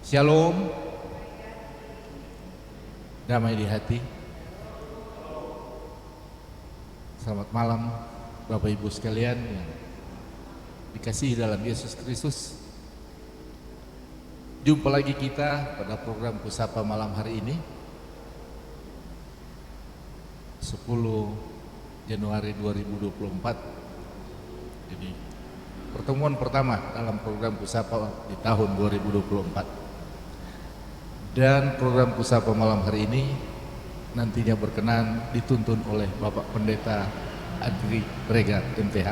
Shalom, damai di hati. Selamat malam Bapak Ibu sekalian yang dikasihi dalam Yesus Kristus. Jumpa lagi kita pada program Kusapa malam hari ini 10 Januari 2024. Jadi pertemuan pertama dalam program Kusapa di tahun 2024. Dan program Kusapa malam hari ini nantinya berkenan dituntun oleh Bapak Pendeta Adri Regar MTH.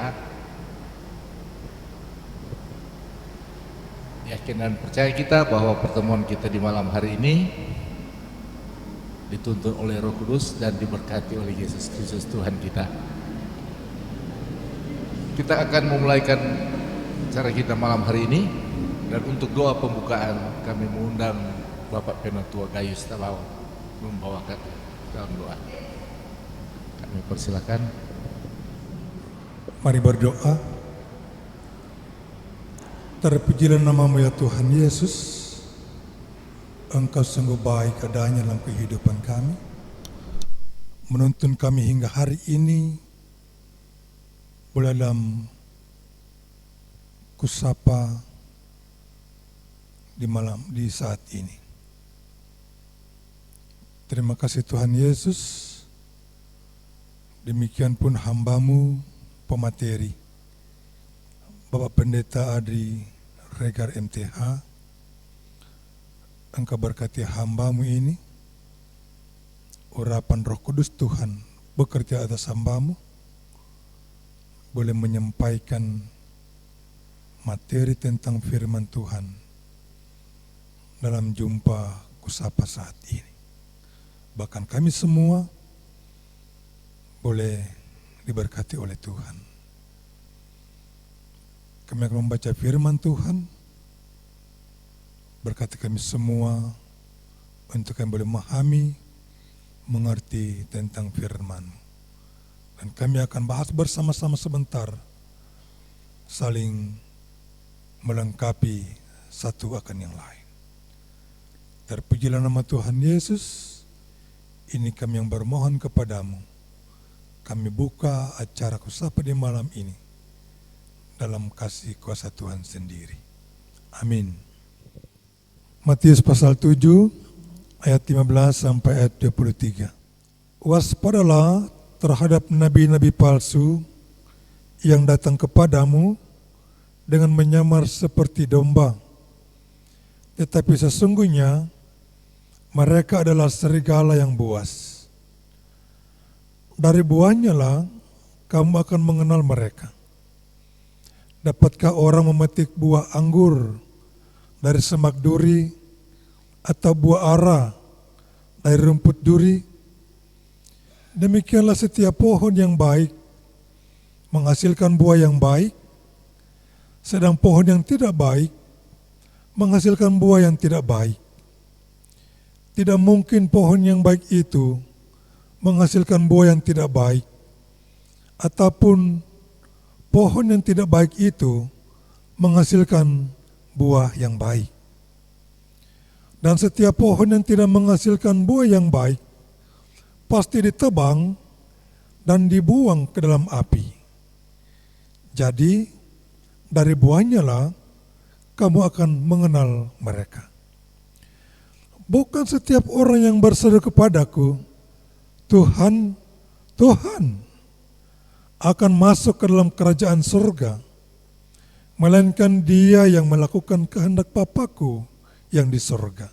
Yakin dan percaya kita bahwa pertemuan kita di malam hari ini dituntun oleh Roh Kudus dan diberkati oleh Yesus Kristus Tuhan kita. Kita akan memulaikan acara kita malam hari ini, dan untuk doa pembukaan kami mengundang Bapak Penatua Gayus Talao membawakan dalam doa. Kami persilakan. Mari berdoa. Terpujilah namamu ya Tuhan Yesus. Engkau sungguh baik adanya dalam kehidupan kami, menuntun kami hingga hari ini boleh dalam kusapa di saat ini. Terima kasih Tuhan Yesus. Demikian pun hambamu pemateri Bapak Pendeta Adri Regar MTH. Engkau berkati hambamu ini, urapan Roh Kudus Tuhan bekerja atas hambamu, boleh menyampaikan materi tentang firman Tuhan dalam jumpa kusapa saat ini. Bahkan kami semua boleh diberkati oleh Tuhan. Kami akan membaca firman Tuhan. Berkati kami semua untuk kami boleh memahami, mengerti tentang firman. Dan kami akan bahas bersama-sama sebentar, saling melengkapi satu akan yang lain. Terpujilah nama Tuhan Yesus. Ini kami yang bermohon kepadamu. Kami buka acara kusapa di malam ini dalam kasih kuasa Tuhan sendiri. Amin. Matius pasal 7 ayat 15 sampai ayat 23. Waspadalah terhadap nabi-nabi palsu yang datang kepadamu dengan menyamar seperti domba, tetapi sesungguhnya mereka adalah serigala yang buas. Dari buahnya lah kamu akan mengenal mereka. Dapatkah orang memetik buah anggur dari semak duri atau buah ara dari rumput duri? Demikianlah setiap pohon yang baik menghasilkan buah yang baik, sedang pohon yang tidak baik menghasilkan buah yang tidak baik. Tidak mungkin pohon yang baik itu menghasilkan buah yang tidak baik, ataupun pohon yang tidak baik itu menghasilkan buah yang baik. Dan setiap pohon yang tidak menghasilkan buah yang baik pasti ditebang dan dibuang ke dalam api. Jadi dari buahnya lah kamu akan mengenal mereka. Bukan setiap orang yang berseru kepadaku, Tuhan, Tuhan, akan masuk ke dalam kerajaan surga, melainkan dia yang melakukan kehendak Bapa-Ku yang di surga.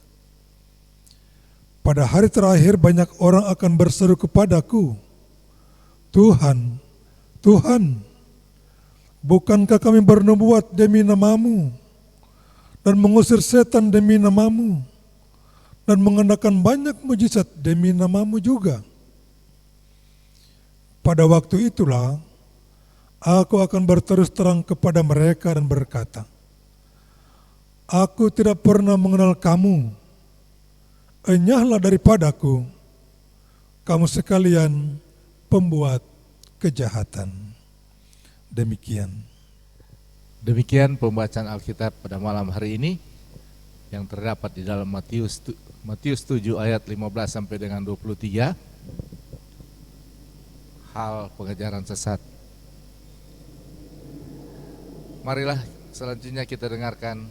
Pada hari terakhir banyak orang akan berseru kepadaku, Tuhan, Tuhan, bukankah kami bernubuat demi namamu, dan mengusir setan demi namamu, dan mengadakan banyak mujizat demi namamu juga? Pada waktu itulah aku akan berterus terang kepada mereka dan berkata, aku tidak pernah mengenal kamu, enyahlah daripadaku, kamu sekalian pembuat kejahatan. Demikian Demikian pembacaan Alkitab pada malam hari ini. yang terdapat di dalam Matius 7 ayat 15 sampai dengan 23, hal pengajaran sesat. Marilah selanjutnya kita dengarkan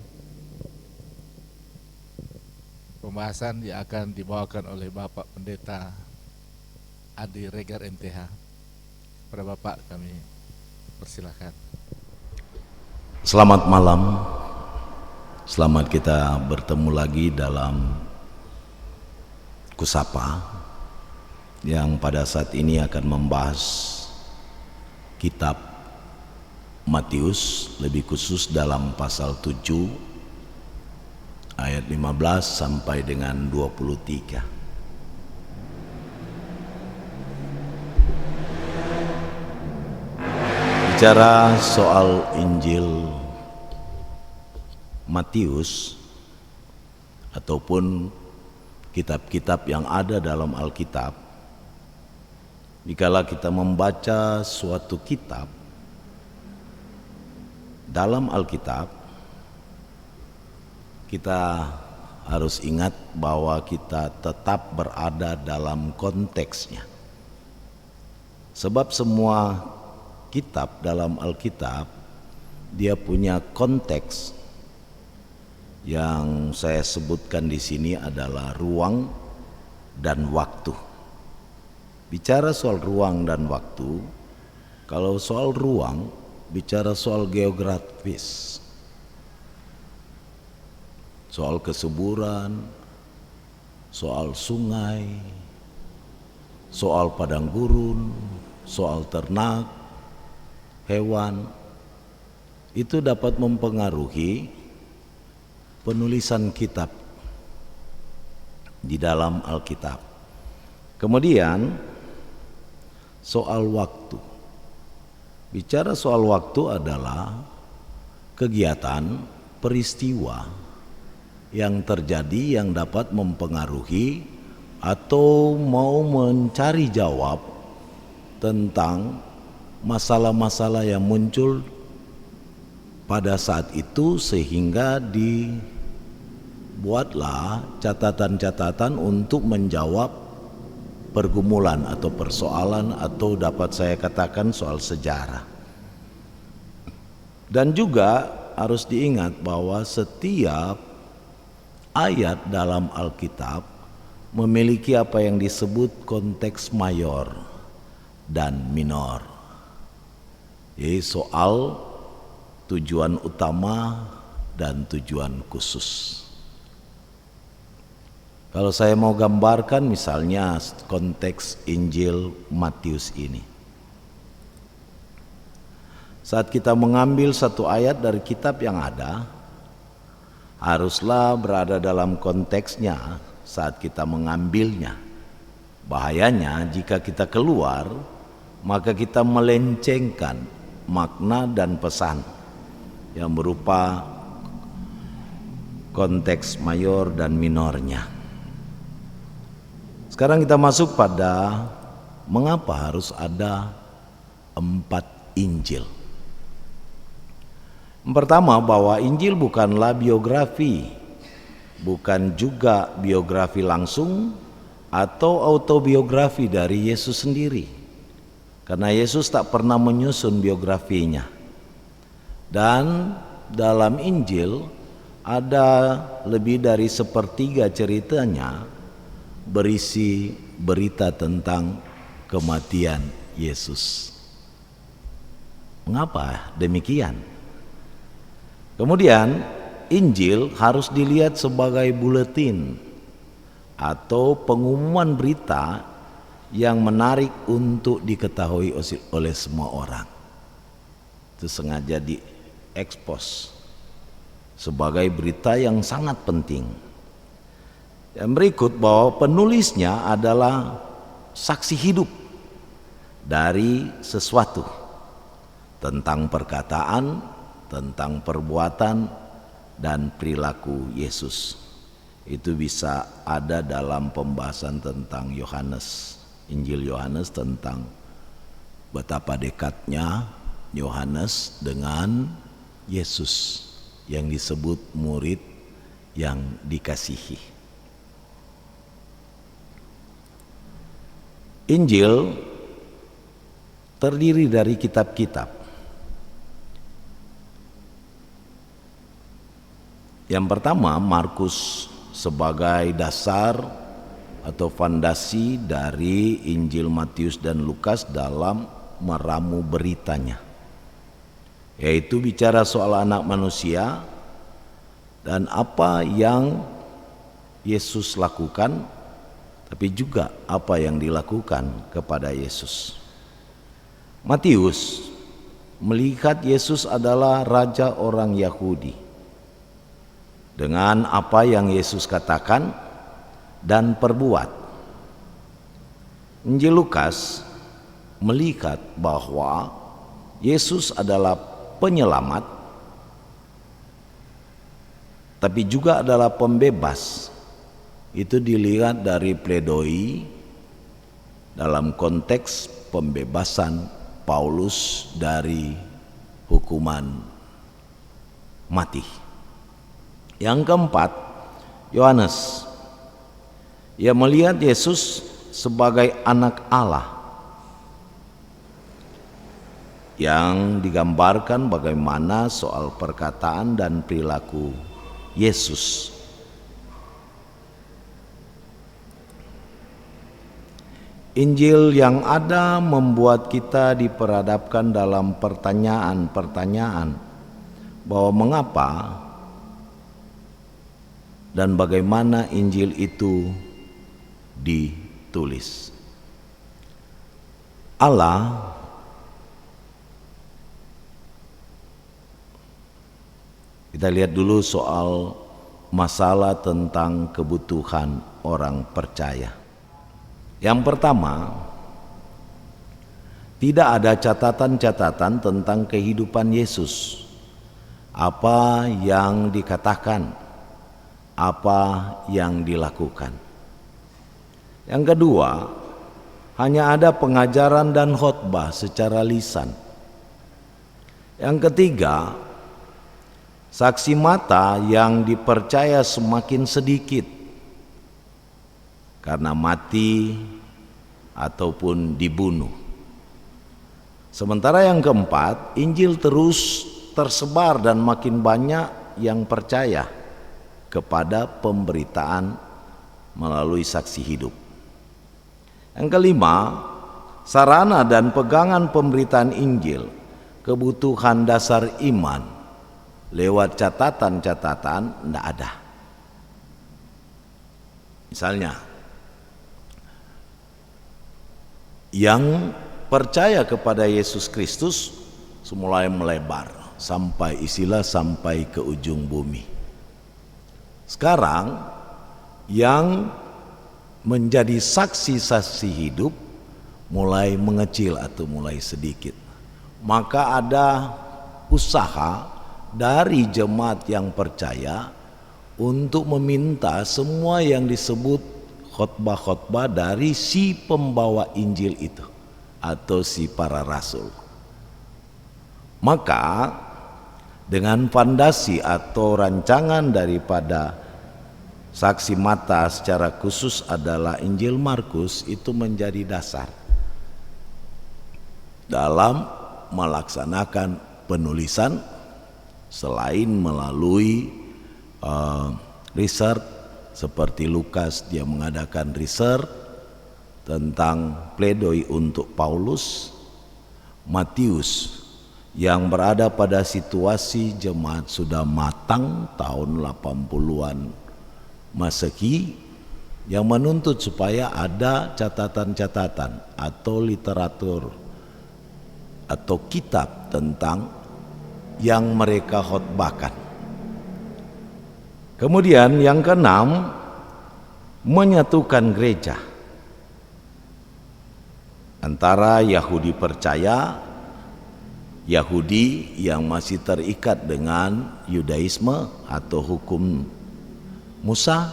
pembahasan yang akan dibawakan oleh Bapak Pendeta Adi Regar MTH. Pada Bapak kami persilahkan. Selamat malam. Selamat kita bertemu lagi dalam Kusapa yang pada saat ini akan membahas kitab Matius, lebih khusus dalam pasal 7 ayat 15 sampai dengan 23. Bicara soal Injil Matius ataupun kitab-kitab yang ada dalam Alkitab, dikala kita membaca suatu kitab dalam Alkitab, kita harus ingat bahwa kita tetap berada dalam konteksnya. Sebab semua kitab dalam Alkitab dia punya konteks yang saya sebutkan di sini adalah ruang dan waktu. Bicara soal ruang dan waktu, kalau soal ruang bicara soal geografis, soal kesuburan, soal sungai, soal padang gurun, soal ternak, hewan, itu dapat mempengaruhi penulisan kitab di dalam Alkitab. Kemudian soal waktu. Bicara soal waktu adalah kegiatan, peristiwa yang terjadi yang dapat mempengaruhi atau mau mencari jawab tentang masalah-masalah yang muncul pada saat itu, sehingga dibuatlah catatan-catatan untuk menjawab pergumulan atau persoalan, atau dapat saya katakan soal sejarah. Dan juga harus diingat bahwa setiap ayat dalam Alkitab memiliki apa yang disebut konteks mayor dan minor, yaitu soal tujuan utama dan tujuan khusus. Kalau saya mau gambarkan misalnya konteks Injil Matius ini, saat kita mengambil satu ayat dari kitab yang ada, haruslah berada dalam konteksnya saat kita mengambilnya. Bahayanya jika kita keluar, maka kita melencengkan makna dan pesan yang berupa konteks mayor dan minornya. Sekarang kita masuk pada mengapa harus ada 4 Injil. Yang pertama, bahwa Injil bukanlah biografi, bukan juga biografi langsung atau autobiografi dari Yesus sendiri, karena Yesus tak pernah menyusun biografinya. Dan dalam Injil ada lebih dari 1/3 ceritanya berisi berita tentang kematian Yesus. Mengapa demikian? Kemudian Injil harus dilihat sebagai buletin atau pengumuman berita yang menarik untuk diketahui oleh semua orang. Itu sengaja diekspos sebagai berita yang sangat penting. Yang berikut, bahwa penulisnya adalah saksi hidup dari sesuatu, tentang perkataan, tentang perbuatan dan perilaku Yesus. Itu bisa ada dalam pembahasan tentang Yohanes, Injil Yohanes, tentang betapa dekatnya Yohanes dengan Yesus yang disebut murid yang dikasihi. Injil terdiri dari kitab-kitab. Yang pertama, Markus sebagai dasar atau fondasi dari Injil Matius dan Lukas dalam meramu beritanya, yaitu bicara soal anak manusia dan apa yang Yesus lakukan, tapi juga apa yang dilakukan kepada Yesus. Matius melihat Yesus adalah raja orang Yahudi dengan apa yang Yesus katakan dan perbuat. Injil Lukas melihat bahwa Yesus adalah penyelamat, tapi juga adalah pembebas. Itu dilihat dari pledoi dalam konteks pembebasan Paulus dari hukuman mati. Yang keempat, Yohanes. Ia melihat Yesus sebagai anak Allah yang digambarkan bagaimana soal perkataan dan perilaku Yesus. Injil yang ada membuat kita diperhadapkan dalam pertanyaan-pertanyaan bahwa mengapa dan bagaimana Injil itu ditulis. Allah Kita lihat dulu soal masalah tentang kebutuhan orang percaya. Yang pertama, tidak ada catatan-catatan tentang kehidupan Yesus. Apa yang dikatakan, apa yang dilakukan. Yang kedua, hanya ada pengajaran dan khotbah secara lisan. Yang ketiga, saksi mata yang dipercaya semakin sedikit karena mati ataupun dibunuh. Sementara yang keempat, Injil terus tersebar dan makin banyak yang percaya kepada pemberitaan melalui saksi hidup. Yang kelima, sarana dan pegangan pemberitaan Injil, kebutuhan dasar iman lewat catatan-catatan tidak ada. Misalnya, yang percaya kepada Yesus Kristus mulai melebar sampai sampai ke ujung bumi. Sekarang yang menjadi saksi-saksi hidup mulai mengecil atau mulai sedikit. Maka ada usaha dari jemaat yang percaya untuk meminta semua yang disebut khotbah-khotbah dari si pembawa Injil itu atau si para rasul. Maka dengan fondasi atau rancangan daripada saksi mata secara khusus adalah Injil Markus, itu menjadi dasar dalam melaksanakan penulisan. Selain melalui research seperti Lukas, dia mengadakan research tentang pledoi untuk Paulus. Matius yang berada pada situasi jemaat sudah matang tahun 80-an Masehi, yang menuntut supaya ada catatan-catatan atau literatur atau kitab tentang yang mereka khotbahkan. Kemudian yang keenam, menyatukan gereja antara Yahudi percaya, Yahudi yang masih terikat dengan Yudaisme atau hukum Musa,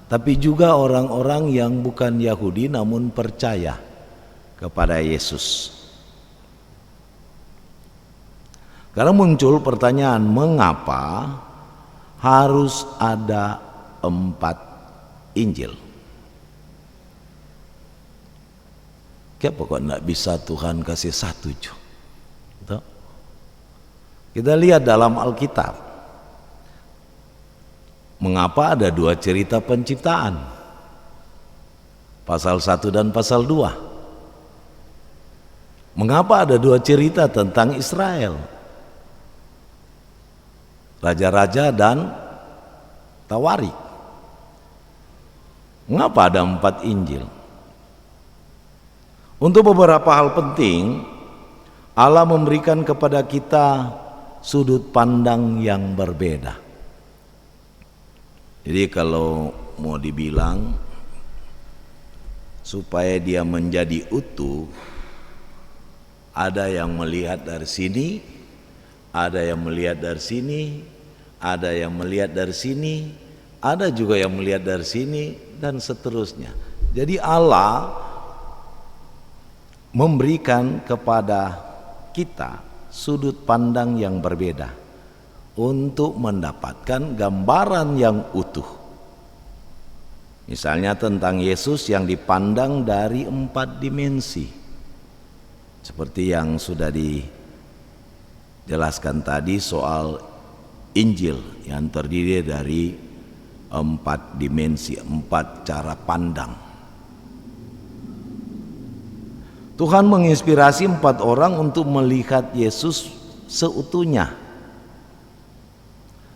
tapi juga orang-orang yang bukan Yahudi namun percaya kepada Yesus. Karena muncul pertanyaan, mengapa harus ada 4 Injil. Kenapa kok enggak bisa Tuhan kasih 1 ju? Gitu. Kita lihat dalam Alkitab, mengapa ada 2 cerita penciptaan, pasal 1 dan pasal 2. Mengapa ada 2 cerita tentang Israel, raja-raja dan Tawarik? Mengapa ada 4 Injil? Untuk beberapa hal penting, Allah memberikan kepada kita sudut pandang yang berbeda. Jadi kalau mau dibilang supaya dia menjadi utuh, ada yang melihat dari sini, ada yang melihat dari sini, ada yang melihat dari sini, ada juga yang melihat dari sini, dan seterusnya. Jadi Allah memberikan kepada kita sudut pandang yang berbeda untuk mendapatkan gambaran yang utuh. Misalnya tentang Yesus yang dipandang dari 4 dimensi, seperti yang sudah dijelaskan tadi soal Injil yang terdiri dari 4 dimensi, 4 cara pandang. Tuhan menginspirasi 4 orang untuk melihat Yesus seutuhnya.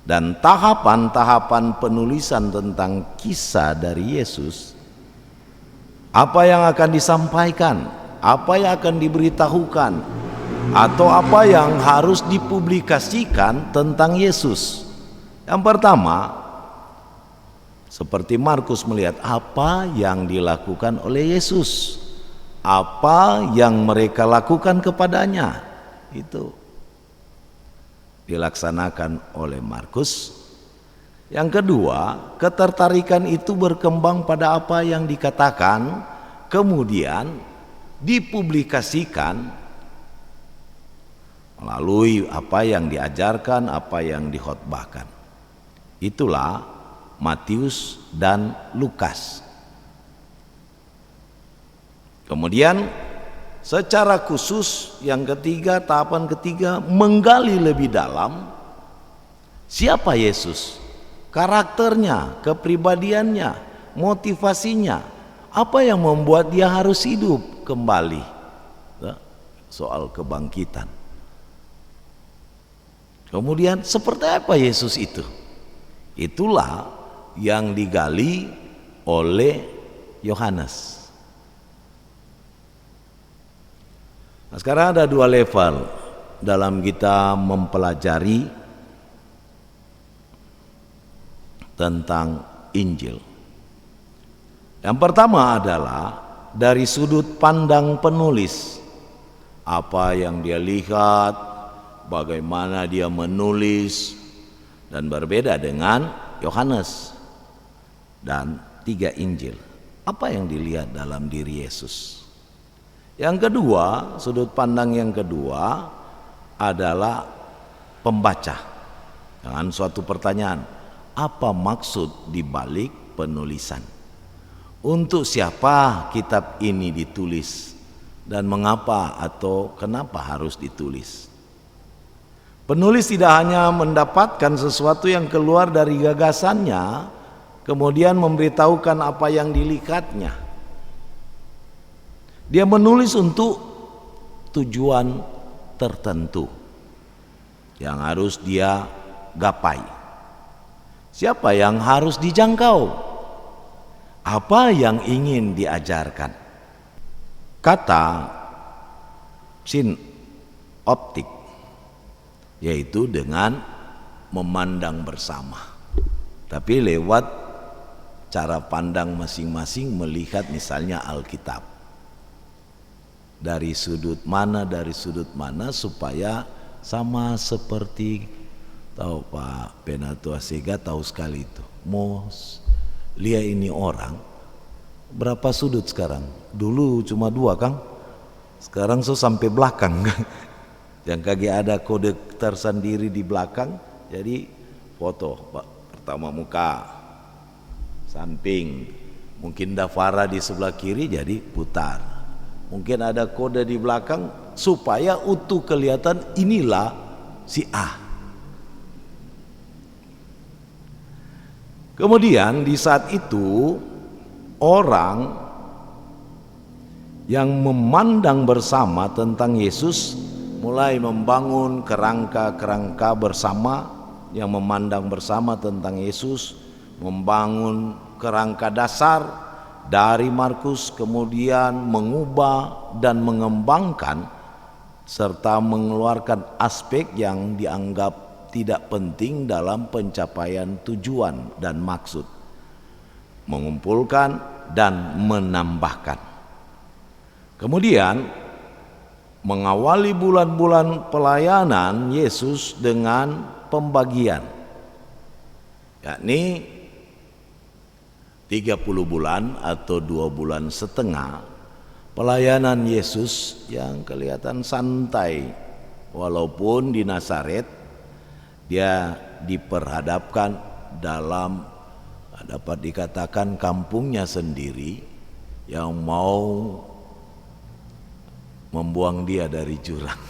Dan tahapan-tahapan penulisan tentang kisah dari Yesus, apa yang akan disampaikan, apa yang akan diberitahukan, atau apa yang harus dipublikasikan tentang Yesus. Yang pertama, seperti Markus melihat apa yang dilakukan oleh Yesus, apa yang mereka lakukan kepadanya, itu dilaksanakan oleh Markus. Yang kedua, ketertarikan itu berkembang pada apa yang dikatakan, kemudian dipublikasikan melalui apa yang diajarkan, apa yang dikhotbahkan. Itulah Matius dan Lukas. Kemudian secara khusus yang ketiga, tahapan ketiga, menggali lebih dalam siapa Yesus, karakternya, kepribadiannya, motivasinya, apa yang membuat dia harus hidup kembali. Soal kebangkitan. Kemudian seperti apa Yesus itu? Itulah yang digali oleh Yohanes. Nah, sekarang ada 2 level dalam kita mempelajari tentang Injil. Yang pertama adalah dari sudut pandang penulis. Apa yang dia lihat, bagaimana dia menulis, dan berbeda dengan Yohanes dan 3 Injil. Apa yang dilihat dalam diri Yesus? Yang kedua, sudut pandang yang kedua adalah pembaca dengan suatu pertanyaan, apa maksud dibalik penulisan? Untuk siapa kitab ini ditulis dan mengapa atau kenapa harus ditulis? Penulis tidak hanya mendapatkan sesuatu yang keluar dari gagasannya, kemudian memberitahukan apa yang dilihatnya. Dia menulis untuk tujuan tertentu yang harus dia gapai. Siapa yang harus dijangkau? Apa yang ingin diajarkan? Kata sinoptik, yaitu dengan memandang bersama, tapi lewat cara pandang masing-masing melihat misalnya Alkitab. Dari sudut mana supaya sama seperti, tahu Pak Penatua Sega tahu sekali itu. Lihat ini orang berapa sudut sekarang? Dulu cuma 2 Kang, sekarang sampai belakang. Yang kagak ada kode tersendiri di belakang, jadi foto Pak. Pertama muka, samping, mungkin dafara di sebelah kiri jadi putar. Mungkin ada kode di belakang supaya utuh kelihatan inilah si A. Kemudian di saat itu orang yang memandang bersama tentang Yesus mulai membangun kerangka-kerangka bersama, yang memandang bersama tentang Yesus membangun kerangka dasar dari Markus, kemudian mengubah dan mengembangkan serta mengeluarkan aspek yang dianggap tidak penting dalam pencapaian tujuan dan maksud, mengumpulkan dan menambahkan. Kemudian mengawali bulan-bulan pelayanan Yesus dengan pembagian, yakni 30 bulan atau 2 bulan setengah pelayanan Yesus yang kelihatan santai, walaupun di Nazaret dia diperhadapkan dalam, dapat dikatakan, kampungnya sendiri yang mau membuang dia dari jurang.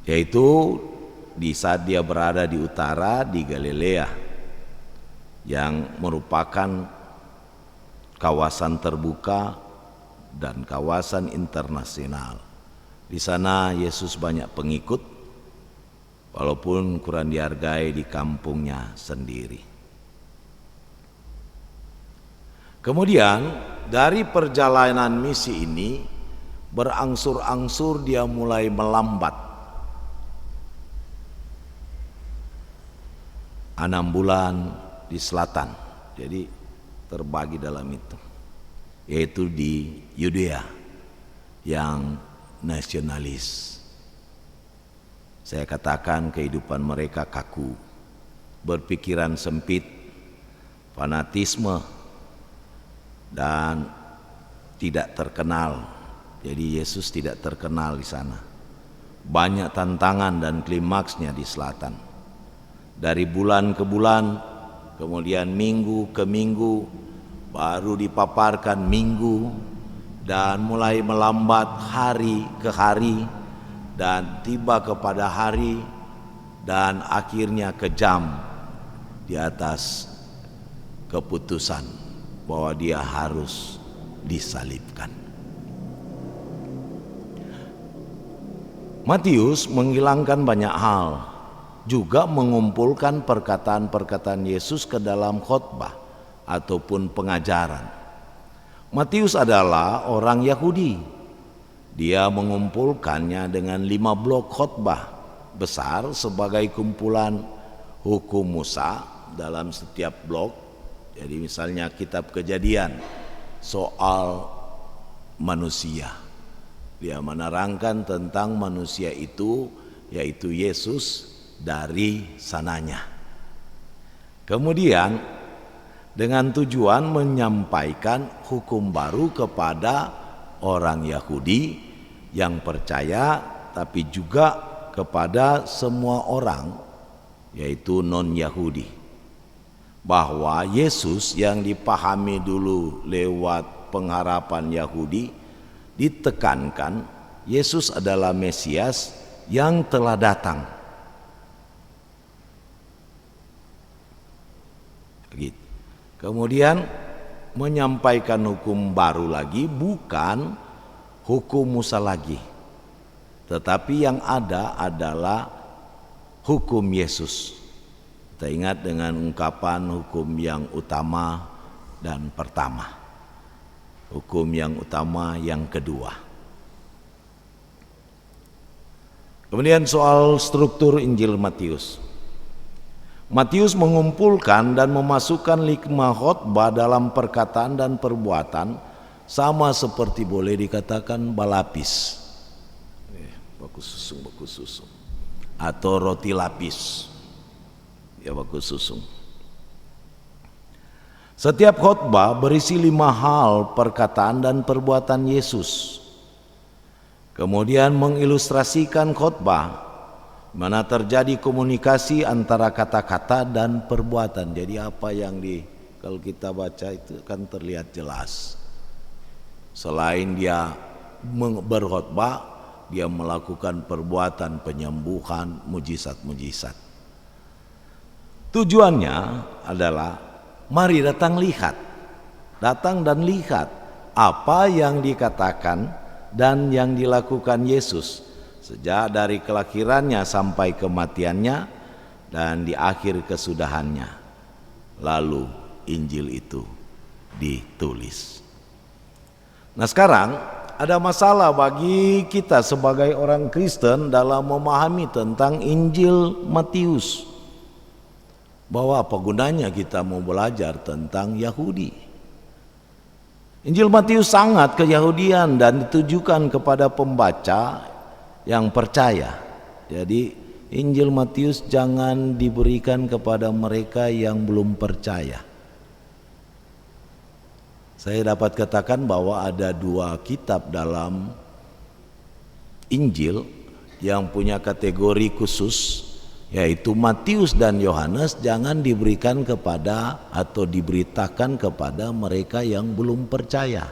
Yaitu di saat dia berada di utara, di Galilea, yang merupakan kawasan terbuka dan kawasan internasional. Di sana Yesus banyak pengikut, walaupun kurang dihargai di kampungnya sendiri. Kemudian dari perjalanan misi ini berangsur-angsur dia mulai melambat. 6 bulan di selatan, jadi terbagi dalam itu, yaitu di Yudea yang nasionalis. Saya katakan kehidupan mereka kaku, berpikiran sempit, fanatisme, dan tidak terkenal. Jadi Yesus tidak terkenal di sana. Banyak tantangan dan klimaksnya di selatan. Dari bulan ke bulan, kemudian minggu ke minggu, baru dipaparkan minggu, dan mulai melambat hari ke hari, dan tiba kepada hari, dan akhirnya kejam di atas keputusan bahwa dia harus disalibkan. Matius menghilangkan banyak hal, juga mengumpulkan perkataan-perkataan Yesus ke dalam khotbah ataupun pengajaran. Matius adalah orang Yahudi. Dia mengumpulkannya dengan 5 blok khotbah besar sebagai kumpulan hukum Musa dalam setiap blok. Jadi misalnya kitab Kejadian soal manusia, dia menerangkan tentang manusia itu, yaitu Yesus dari sananya. Kemudian dengan tujuan menyampaikan hukum baru kepada orang Yahudi yang percaya, tapi juga kepada semua orang, yaitu non-Yahudi, bahwa Yesus yang dipahami dulu lewat pengharapan Yahudi ditekankan Yesus adalah Mesias yang telah datang. Gitu. Kemudian menyampaikan hukum baru lagi, bukan hukum Musa lagi, tetapi yang ada adalah hukum Yesus. Kita ingat dengan ungkapan hukum yang utama dan pertama, hukum yang utama yang kedua. Kemudian soal struktur Injil Matius. Matius mengumpulkan dan memasukkan 5 khotbah dalam perkataan dan perbuatan, sama seperti boleh dikatakan balapis, baku susung, atau roti lapis, ya baku susung. Setiap khotbah berisi 5 hal perkataan dan perbuatan Yesus. Kemudian mengilustrasikan khotbah, mana terjadi komunikasi antara kata-kata dan perbuatan. Jadi apa yang kalau kita baca itu kan terlihat jelas. Selain dia berkhotbah, dia melakukan perbuatan penyembuhan, mujizat-mujizat. Tujuannya adalah mari datang lihat. Datang dan lihat apa yang dikatakan dan yang dilakukan Yesus sejak dari kelahirannya sampai kematiannya dan di akhir kesudahannya. Lalu Injil itu ditulis. Nah, sekarang ada masalah bagi kita sebagai orang Kristen dalam memahami tentang Injil Matius. Bahwa apa gunanya kita mau belajar tentang Yahudi? Injil Matius sangat keyahudian dan ditujukan kepada pembaca yang percaya. Jadi Injil Matius jangan diberikan kepada mereka yang belum percaya. Saya dapat katakan bahwa ada 2 kitab dalam Injil yang punya kategori khusus, yaitu Matius dan Yohanes, jangan diberikan kepada atau diberitakan kepada mereka yang belum percaya.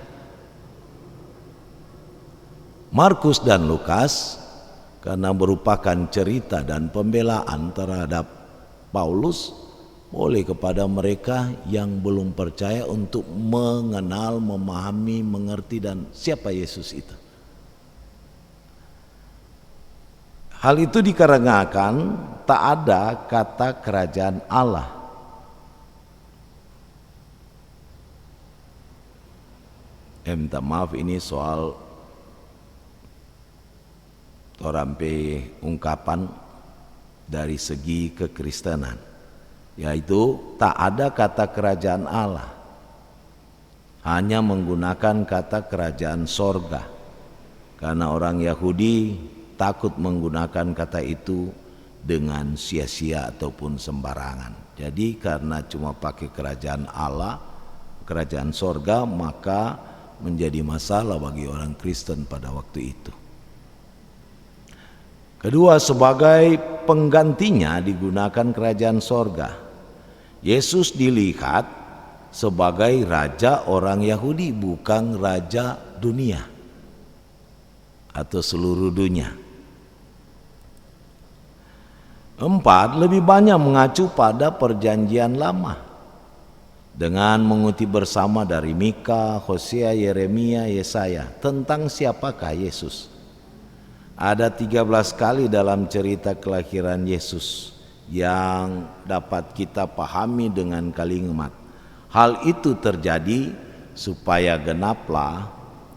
Markus dan Lukas karena merupakan cerita dan pembelaan terhadap Paulus, boleh kepada mereka yang belum percaya untuk mengenal, memahami, mengerti dan siapa Yesus itu. Hal itu dikarenakan tak ada kata kerajaan Allah. Minta maaf, ini soal torampe ungkapan dari segi kekristenan, yaitu tak ada kata kerajaan Allah, hanya menggunakan kata kerajaan sorga, karena orang Yahudi takut menggunakan kata itu dengan sia-sia ataupun sembarangan. Jadi karena cuma pakai kerajaan Allah, kerajaan sorga, maka menjadi masalah bagi orang Kristen pada waktu itu. Kedua, sebagai penggantinya digunakan kerajaan sorga. Yesus dilihat sebagai raja orang Yahudi, bukan raja dunia atau seluruh dunia. 4, lebih banyak mengacu pada perjanjian lama dengan mengutip bersama dari Mika, Hosea, Yeremia, Yesaya tentang siapakah Yesus. Ada 13 kali dalam cerita kelahiran Yesus yang dapat kita pahami dengan kalimat. Hal itu terjadi supaya genaplah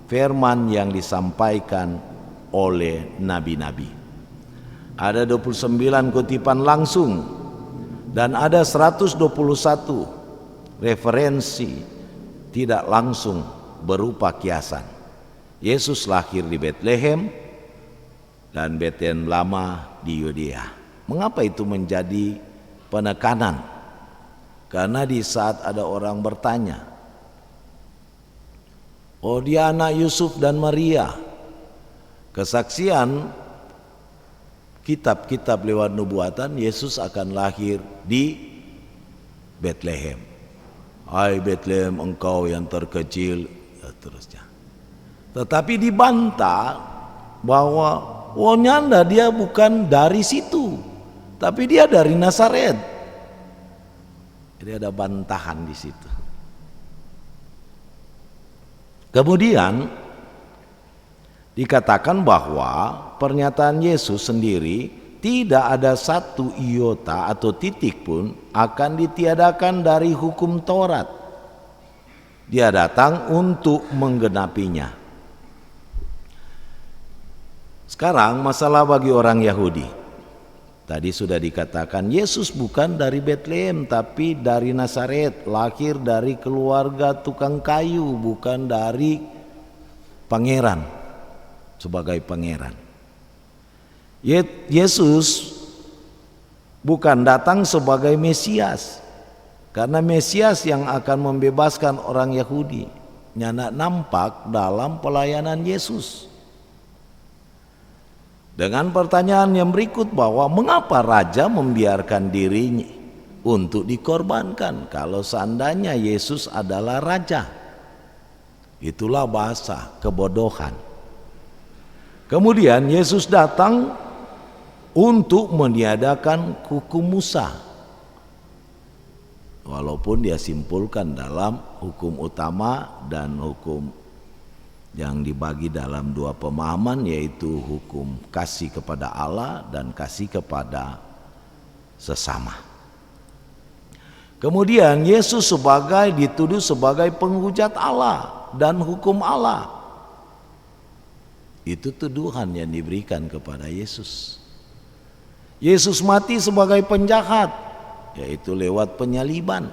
firman yang disampaikan oleh nabi-nabi. Ada 29 kutipan langsung dan ada 121 referensi tidak langsung berupa kiasan. Yesus lahir di Betlehem dan Betlehem lama di Yudea. Mengapa itu menjadi penekanan? Karena di saat ada orang bertanya, oh dia anak Yusuf dan Maria, kesaksian kitab-kitab lewat nubuatan Yesus akan lahir di Betlehem. Hai Betlehem, engkau yang terkecil, ya, terusnya. Tetapi dibantah bahwa nyanda dia bukan dari situ, tapi dia dari Nazaret. Jadi ada bantahan di situ. Kemudian dikatakan bahwa pernyataan Yesus sendiri tidak ada satu iota atau titik pun akan ditiadakan dari hukum Taurat. Dia datang untuk menggenapinya. Sekarang masalah bagi orang Yahudi. Tadi sudah dikatakan Yesus bukan dari Betlehem tapi dari Nazaret, lahir dari keluarga tukang kayu, bukan dari pangeran, sebagai pangeran. Yesus bukan datang sebagai Mesias, karena Mesias yang akan membebaskan orang Yahudi nyana nampak dalam pelayanan Yesus. dengan pertanyaan yang berikut bahwa mengapa raja membiarkan dirinya untuk dikorbankan kalau seandainya Yesus adalah raja. Itulah bahasa kebodohan. Kemudian Yesus datang untuk meniadakan hukum Musa, walaupun dia simpulkan dalam hukum utama dan hukum yang dibagi dalam dua pemahaman, yaitu hukum kasih kepada Allah dan kasih kepada sesama. Kemudian Yesus dituduh sebagai penghujat Allah dan hukum Allah. Itu tuduhan yang diberikan kepada Yesus. Yesus mati sebagai penjahat, yaitu lewat penyaliban.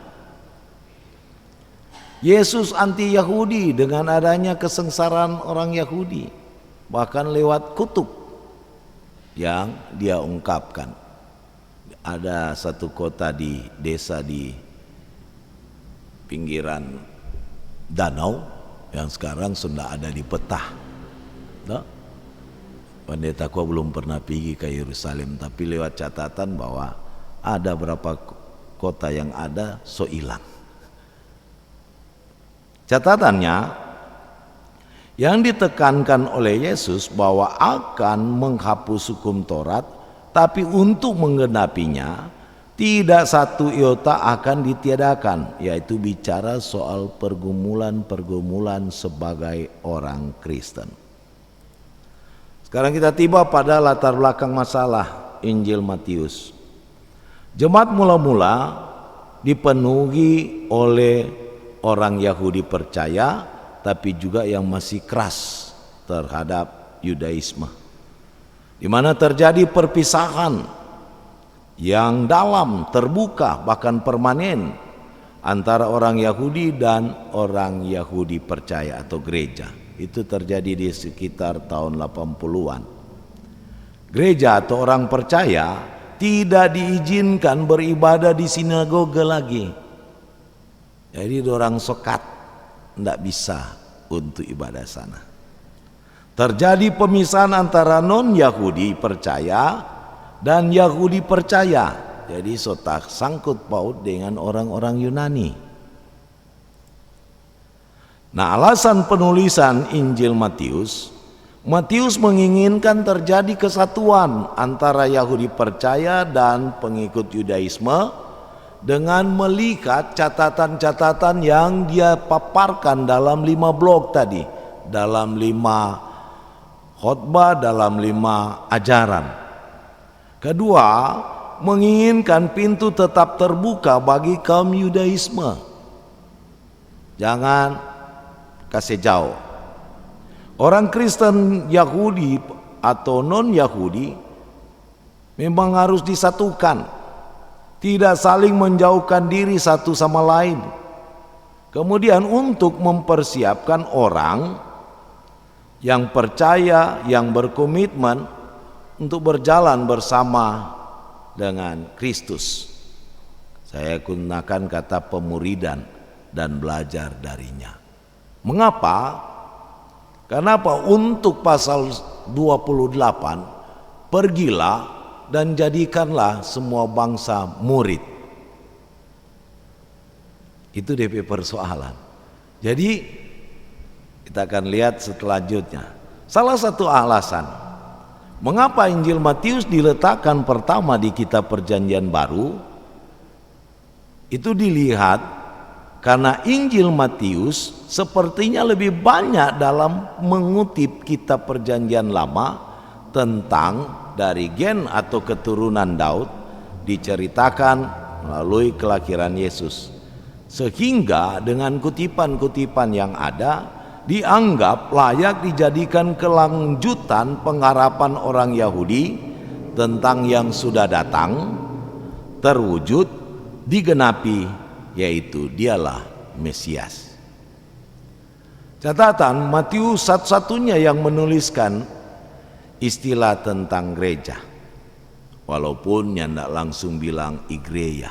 Yesus anti Yahudi dengan adanya kesengsaraan orang Yahudi, bahkan lewat kutub yang dia ungkapkan. Ada satu kota di desa di pinggiran danau yang sekarang sudah ada di peta. Pendeta Kua belum pernah pergi ke Yerusalem, tapi lewat catatan bahwa ada berapa kota yang ada hilang. Catatannya yang ditekankan oleh Yesus bahwa akan menghapus hukum Taurat, tapi untuk menggenapinya tidak satu iota akan ditiadakan, yaitu bicara soal pergumulan-pergumulan sebagai orang Kristen. Sekarang kita tiba pada latar belakang masalah Injil Matius. Jemaat mula-mula dipenuhi oleh orang Yahudi percaya, tapi juga yang masih keras terhadap Yudaisme, di mana terjadi perpisahan yang dalam, terbuka, bahkan permanen antara orang Yahudi dan orang Yahudi percaya atau gereja. Itu terjadi di sekitar tahun 80-an. Gereja atau orang percaya tidak diizinkan beribadah di sinagoga lagi. Jadi orang sokat tidak bisa untuk ibadah sana. Terjadi pemisahan antara non-Yahudi percaya dan Yahudi percaya. Jadi sotak sangkut paut dengan orang-orang Yunani. Nah, alasan penulisan Injil Matius menginginkan terjadi kesatuan antara Yahudi percaya dan pengikut Yudaisme dengan melihat catatan-catatan yang dia paparkan dalam 5 blok tadi, dalam 5 khotbah, dalam 5 ajaran. Kedua, menginginkan pintu tetap terbuka bagi kaum Yudaisme. Jangan kasih jauh. Orang Kristen Yahudi atau non-Yahudi memang harus disatukan, tidak saling menjauhkan diri satu sama lain. Kemudian untuk mempersiapkan orang yang percaya, yang berkomitmen untuk berjalan bersama dengan Kristus. Saya gunakan kata pemuridan dan belajar darinya. Mengapa? Kenapa? Untuk pasal 28, pergilah dan jadikanlah semua bangsa murid. Itu DP persoalan. Jadi kita akan lihat selanjutnya. Salah satu alasan mengapa Injil Matius diletakkan pertama di kitab Perjanjian Baru, itu dilihat karena Injil Matius sepertinya lebih banyak dalam mengutip kitab Perjanjian Lama tentang dari gen atau keturunan Daud, diceritakan melalui kelahiran Yesus, sehingga dengan kutipan-kutipan yang ada dianggap layak dijadikan kelanjutan pengharapan orang Yahudi tentang yang sudah datang, terwujud, digenapi, yaitu dialah Mesias. Catatan, Matius satu-satunya yang menuliskan istilah tentang gereja, walaupun yang tidak langsung bilang igreja.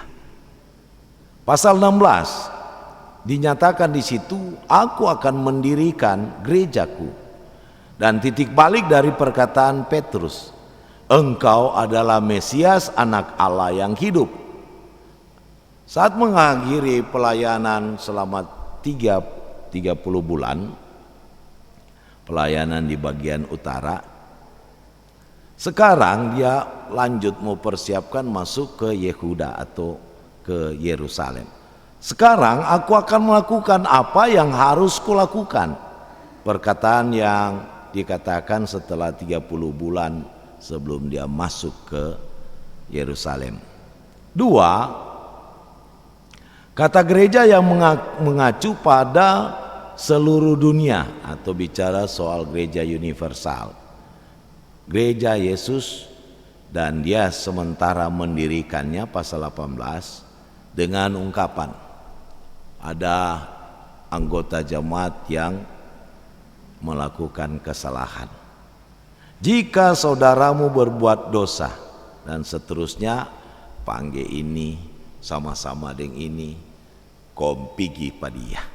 Pasal 16 dinyatakan di situ, aku akan mendirikan gerejaku. Dan titik balik dari perkataan Petrus, engkau adalah Mesias, anak Allah yang hidup. Saat mengakhiri pelayanan selama 30 bulan, pelayanan di bagian utara, sekarang dia lanjut mau persiapkan masuk ke Yehuda atau ke Yerusalem. Sekarang aku akan melakukan apa yang harus kulakukan. Perkataan yang dikatakan setelah 30 bulan sebelum dia masuk ke Yerusalem. 2, kata gereja yang mengacu pada seluruh dunia atau bicara soal gereja universal. Gereja Yesus, dan dia sementara mendirikannya pasal 18 dengan ungkapan ada anggota jemaat yang melakukan kesalahan. Jika saudaramu berbuat dosa dan seterusnya, panggil ini sama-sama dengan ini, kom pigi padia.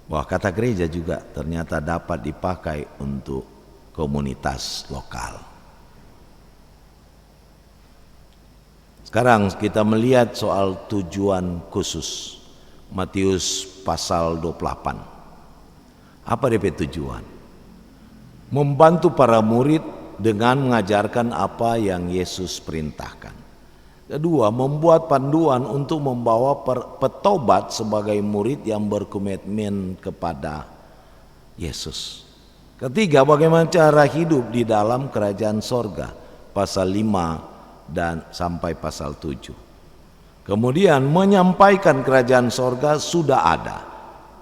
Wah, kata gereja juga ternyata dapat dipakai untuk komunitas lokal. Sekarang kita melihat soal tujuan khusus. Matius pasal 28. Apa DP tujuan? Membantu para murid dengan mengajarkan apa yang Yesus perintahkan. Kedua, membuat panduan untuk membawa petobat sebagai murid yang berkomitmen kepada Yesus. Ketiga, bagaimana cara hidup di dalam kerajaan sorga, pasal 5 dan sampai pasal 7. Kemudian menyampaikan kerajaan sorga sudah ada,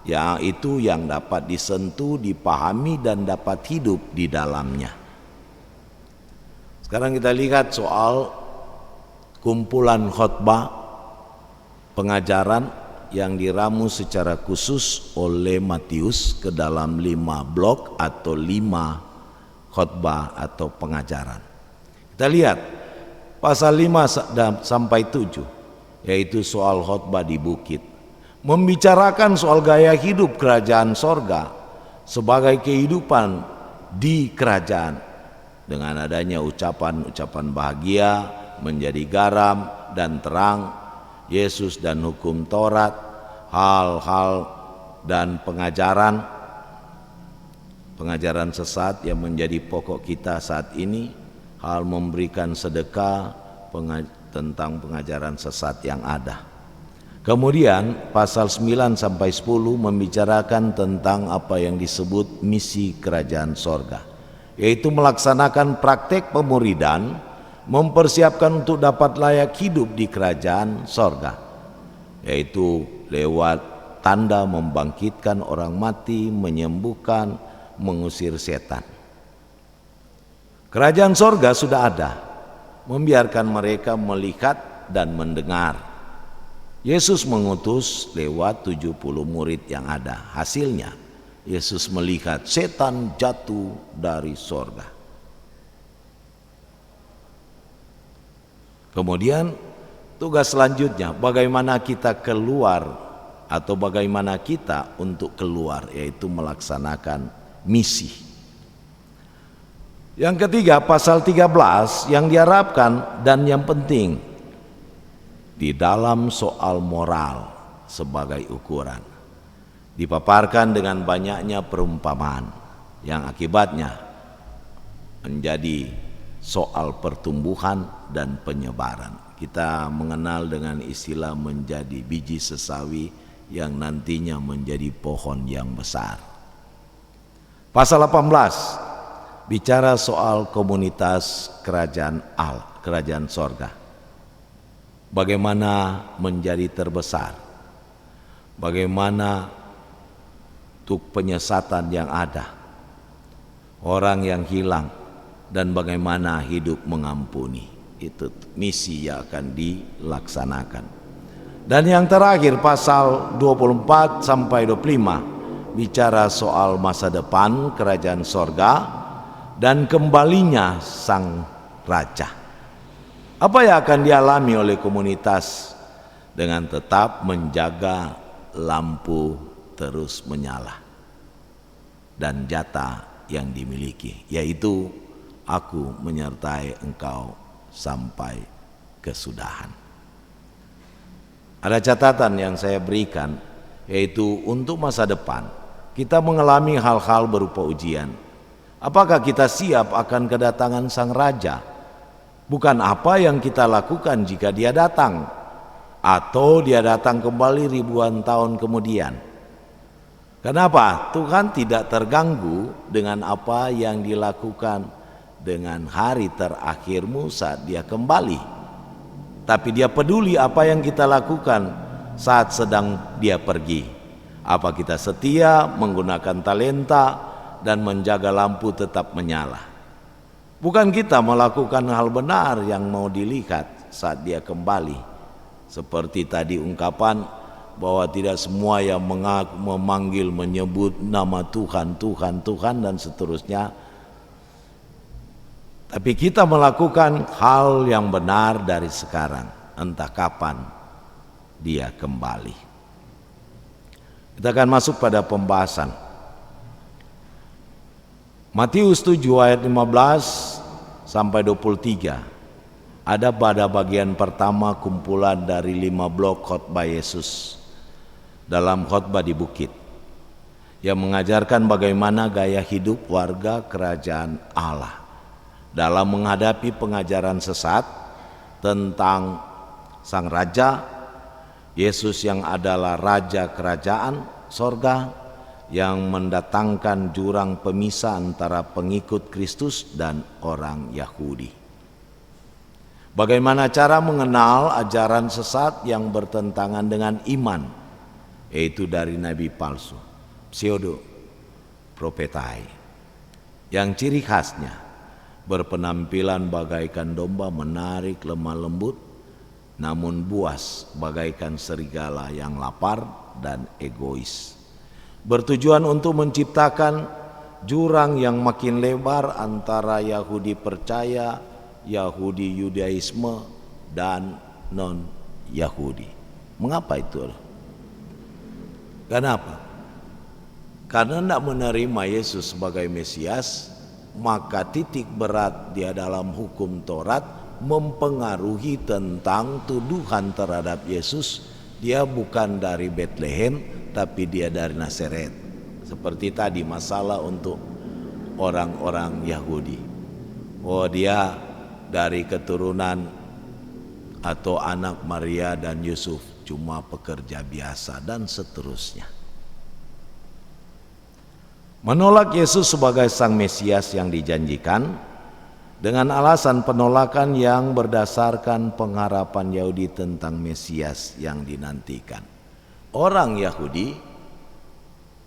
yaitu yang dapat disentuh, dipahami dan dapat hidup di dalamnya. Sekarang kita lihat soal kumpulan khotbah pengajaran yang diramu secara khusus oleh Matius ke dalam 5 blok atau 5 khotbah atau pengajaran. Kita lihat pasal 5 sampai 7, yaitu soal khotbah di bukit, membicarakan soal gaya hidup kerajaan sorga sebagai kehidupan di kerajaan dengan adanya ucapan-ucapan bahagia, menjadi garam dan terang, Yesus dan hukum Taurat, hal-hal dan pengajaran sesat yang menjadi pokok kita saat ini, hal memberikan sedekah, tentang pengajaran sesat yang ada. Kemudian pasal 9 sampai 10 membicarakan tentang apa yang disebut misi kerajaan sorga, yaitu melaksanakan praktek pemuridan, mempersiapkan untuk dapat layak hidup di kerajaan sorga, yaitu lewat tanda membangkitkan orang mati, menyembuhkan, mengusir setan. Kerajaan sorga sudah ada, membiarkan mereka melihat dan mendengar. Yesus mengutus lewat 70 murid yang ada. Hasilnya Yesus melihat setan jatuh dari sorga. Kemudian tugas selanjutnya bagaimana kita keluar atau bagaimana kita untuk keluar, yaitu melaksanakan misi. Yang ketiga pasal 13 yang diharapkan dan yang penting di dalam soal moral sebagai ukuran, dipaparkan dengan banyaknya perumpamaan yang akibatnya menjadi soal pertumbuhan dan penyebaran. Kita mengenal dengan istilah menjadi biji sesawi yang nantinya menjadi pohon yang besar. Pasal 18 bicara soal komunitas kerajaan Allah, kerajaan sorga. Bagaimana menjadi terbesar, bagaimana untuk penyesatan yang ada, orang yang hilang, dan bagaimana hidup mengampuni. Itu misi yang akan dilaksanakan. Dan yang terakhir pasal 24 sampai 25 bicara soal masa depan kerajaan sorga dan kembalinya sang raja. Apa yang akan dialami oleh komunitas dengan tetap menjaga lampu terus menyala dan jatah yang dimiliki, yaitu aku menyertai engkau sampai kesudahan. Ada catatan yang saya berikan, yaitu untuk masa depan kita mengalami hal-hal berupa ujian. Apakah kita siap akan kedatangan Sang Raja? Bukan apa yang kita lakukan jika Dia datang, atau Dia datang kembali ribuan tahun kemudian. Kenapa? Tuhan tidak terganggu dengan apa yang dilakukan dengan hari terakhirmu saat Dia kembali. Tapi Dia peduli apa yang kita lakukan saat sedang Dia pergi. Apa kita setia menggunakan talenta dan menjaga lampu tetap menyala. Bukan kita melakukan hal benar yang mau dilihat saat Dia kembali. Seperti tadi ungkapan bahwa tidak semua yang memanggil, menyebut nama Tuhan, Tuhan, Tuhan dan seterusnya. Tapi kita melakukan hal yang benar dari sekarang, entah kapan Dia kembali. Kita akan masuk pada pembahasan. Matius 7 ayat 15 sampai 23. Ada pada bagian pertama kumpulan dari 5 blok khotbah Yesus dalam khotbah di bukit, yang mengajarkan bagaimana gaya hidup warga kerajaan Allah dalam menghadapi pengajaran sesat tentang Sang Raja, Yesus yang adalah Raja kerajaan sorga, yang mendatangkan jurang pemisah antara pengikut Kristus dan orang Yahudi. Bagaimana cara mengenal ajaran sesat yang bertentangan dengan iman, yaitu dari nabi palsu, pseudo profetai, yang ciri khasnya berpenampilan bagaikan domba menarik lemah lembut, namun buas bagaikan serigala yang lapar dan egois. Bertujuan untuk menciptakan jurang yang makin lebar antara Yahudi percaya, Yahudi Yudaisme, dan non-Yahudi. Mengapa itu? Kenapa? Karena tidak menerima Yesus sebagai Mesias, maka titik berat dia dalam hukum Taurat mempengaruhi tentang tuduhan terhadap Yesus. Dia bukan dari Bethlehem, tapi dia dari Nazaret. Seperti tadi masalah untuk orang-orang Yahudi. Oh, dia dari keturunan atau anak Maria dan Yusuf, cuma pekerja biasa dan seterusnya. Menolak Yesus sebagai Sang Mesias yang dijanjikan dengan alasan penolakan yang berdasarkan pengharapan Yahudi tentang Mesias yang dinantikan. Orang Yahudi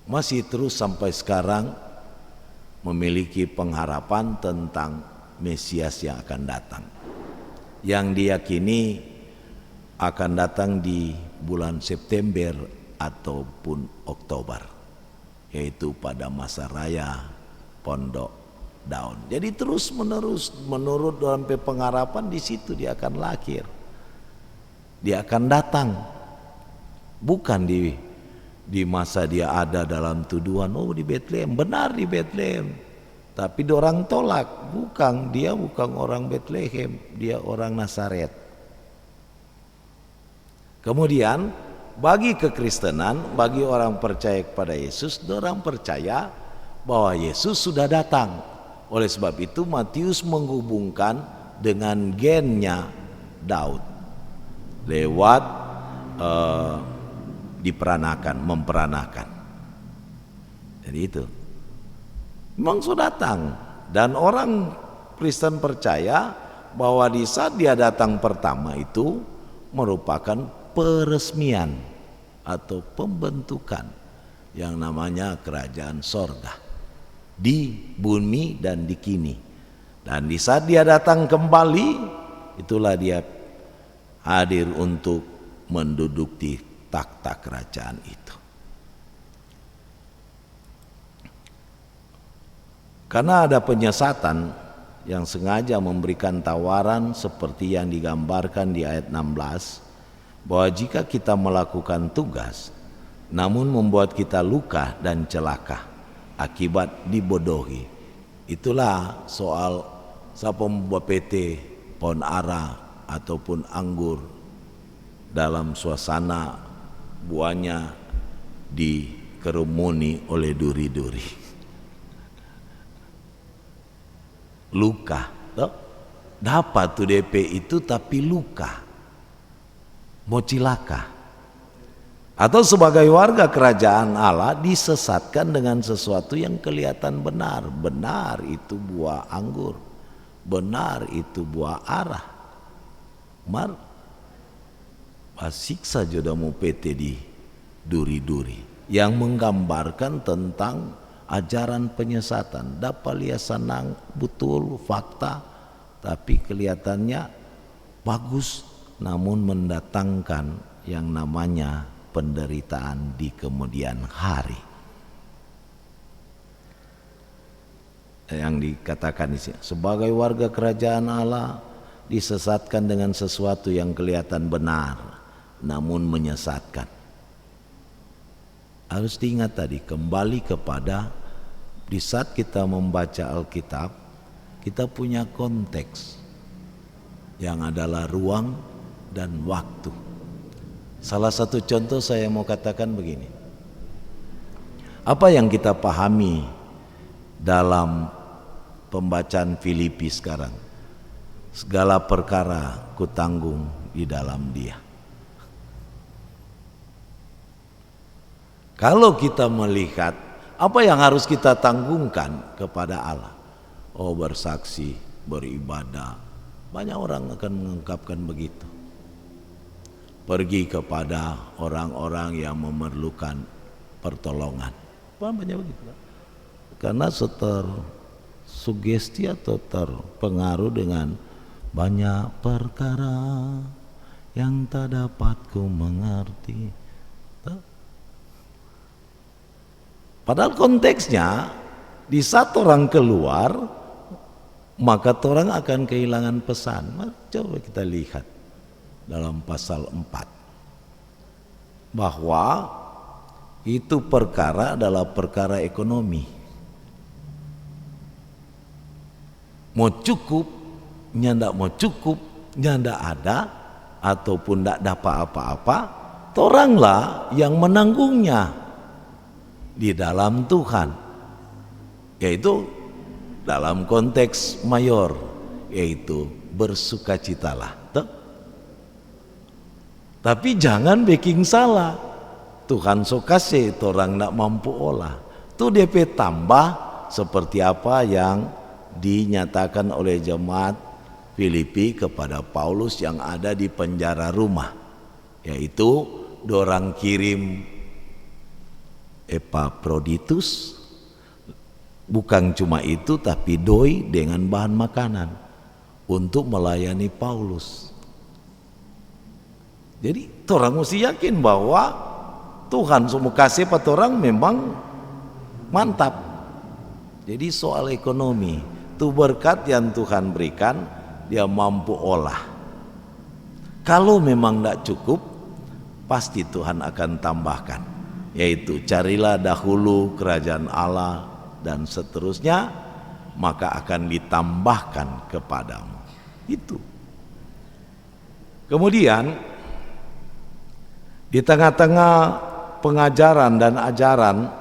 masih terus sampai sekarang memiliki pengharapan tentang Mesias yang akan datang, yang diyakini akan datang di bulan September ataupun Oktober, yaitu pada masa raya Pondok Daun. Jadi terus menerus menurut dalam pengharapan di situ dia akan lahir, dia akan datang, bukan di masa dia ada dalam tuduhan di Bethlehem. Benar di Bethlehem, tapi orang tolak, dia bukan orang Bethlehem, dia orang Nazaret. Kemudian bagi kekristenan, bagi orang percaya kepada Yesus, orang percaya bahwa Yesus sudah datang. Oleh sebab itu Matius menghubungkan dengan gennya Daud lewat memperanakan. Jadi itu memang sudah datang, dan orang Kristen percaya bahwa di saat dia datang pertama itu merupakan peresmian atau pembentukan yang namanya kerajaan sorga di bumi dan di kini. Dan di saat dia datang kembali, itulah dia hadir untuk menduduki takhta kerajaan itu. Karena ada penyesatan yang sengaja memberikan tawaran seperti yang digambarkan di ayat 16, bahwa jika kita melakukan tugas namun membuat kita luka dan celaka akibat dibodohi, itulah soal Siapa membuat PT pohon ara ataupun anggur dalam suasana buahnya dikerumuni oleh duri-duri? Luka, toh? Dapat tuh DP itu tapi luka, mau cilaka. Atau sebagai warga kerajaan Allah disesatkan dengan sesuatu yang kelihatan benar. Benar itu buah anggur, benar itu buah ara. Mar pasiksa jodoh mu PT di duri-duri yang menggambarkan tentang ajaran penyesatan. Dapat lihat senang betul fakta, tapi kelihatannya bagus, namun mendatangkan yang namanya penderitaan di kemudian hari. Yang dikatakan di sini, sebagai warga kerajaan Allah disesatkan dengan sesuatu yang kelihatan benar namun menyesatkan. Harus diingat tadi, kembali kepada di saat kita membaca Alkitab, kita punya konteks yang adalah ruang dan waktu. Salah satu contoh saya mau katakan begini. Apa yang kita pahami dalam pembacaan Filipi sekarang? Segala perkara kutanggung di dalam Dia. Kalau kita melihat apa yang harus kita tanggungkan kepada Allah, oh bersaksi, beribadah, banyak orang akan mengungkapkan begitu. Pergi kepada orang-orang yang memerlukan pertolongan, banyak begitu. Karena tersugesti atau terpengaruh dengan banyak perkara yang tak dapat ku mengerti. Padahal konteksnya di saat orang keluar maka orang akan kehilangan pesan. Mari coba kita lihat dalam pasal 4 bahwa itu perkara adalah perkara ekonomi. Mau cukup, nyandak mau cukup, nyandak ada ataupun ndak dapat apa-apa, oranglah yang menanggungnya di dalam Tuhan, yaitu dalam konteks mayor, yaitu bersukacitalah. Tapi jangan bikin salah, Tuhan so kasih orang nak mampu olah, tu DP tambah seperti apa yang dinyatakan oleh jemaat Filipi kepada Paulus yang ada di penjara rumah, yaitu dorang kirim Epaphroditus, bukan cuma itu tapi doi dengan bahan makanan untuk melayani Paulus. Jadi orang mesti yakin bahwa Tuhan semua kasih pada orang memang mantap. Jadi soal ekonomi, itu berkat yang Tuhan berikan dia mampu olah. Kalau memang tidak cukup, pasti Tuhan akan tambahkan. Yaitu carilah dahulu kerajaan Allah dan seterusnya, maka akan ditambahkan kepadamu. Itu. Kemudian di tengah-tengah pengajaran dan ajaran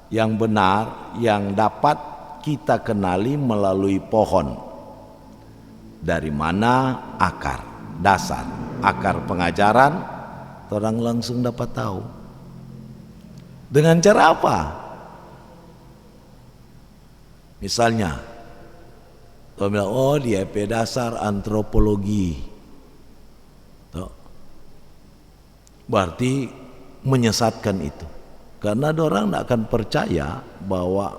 yang benar yang dapat kita kenali melalui pohon, dari mana akar, dasar, akar pengajaran, orang langsung dapat tahu. Dengan cara apa? Misalnya, orang bilang, oh dia dasar antropologi, berarti menyesatkan itu. Karena orang tidak akan percaya bahwa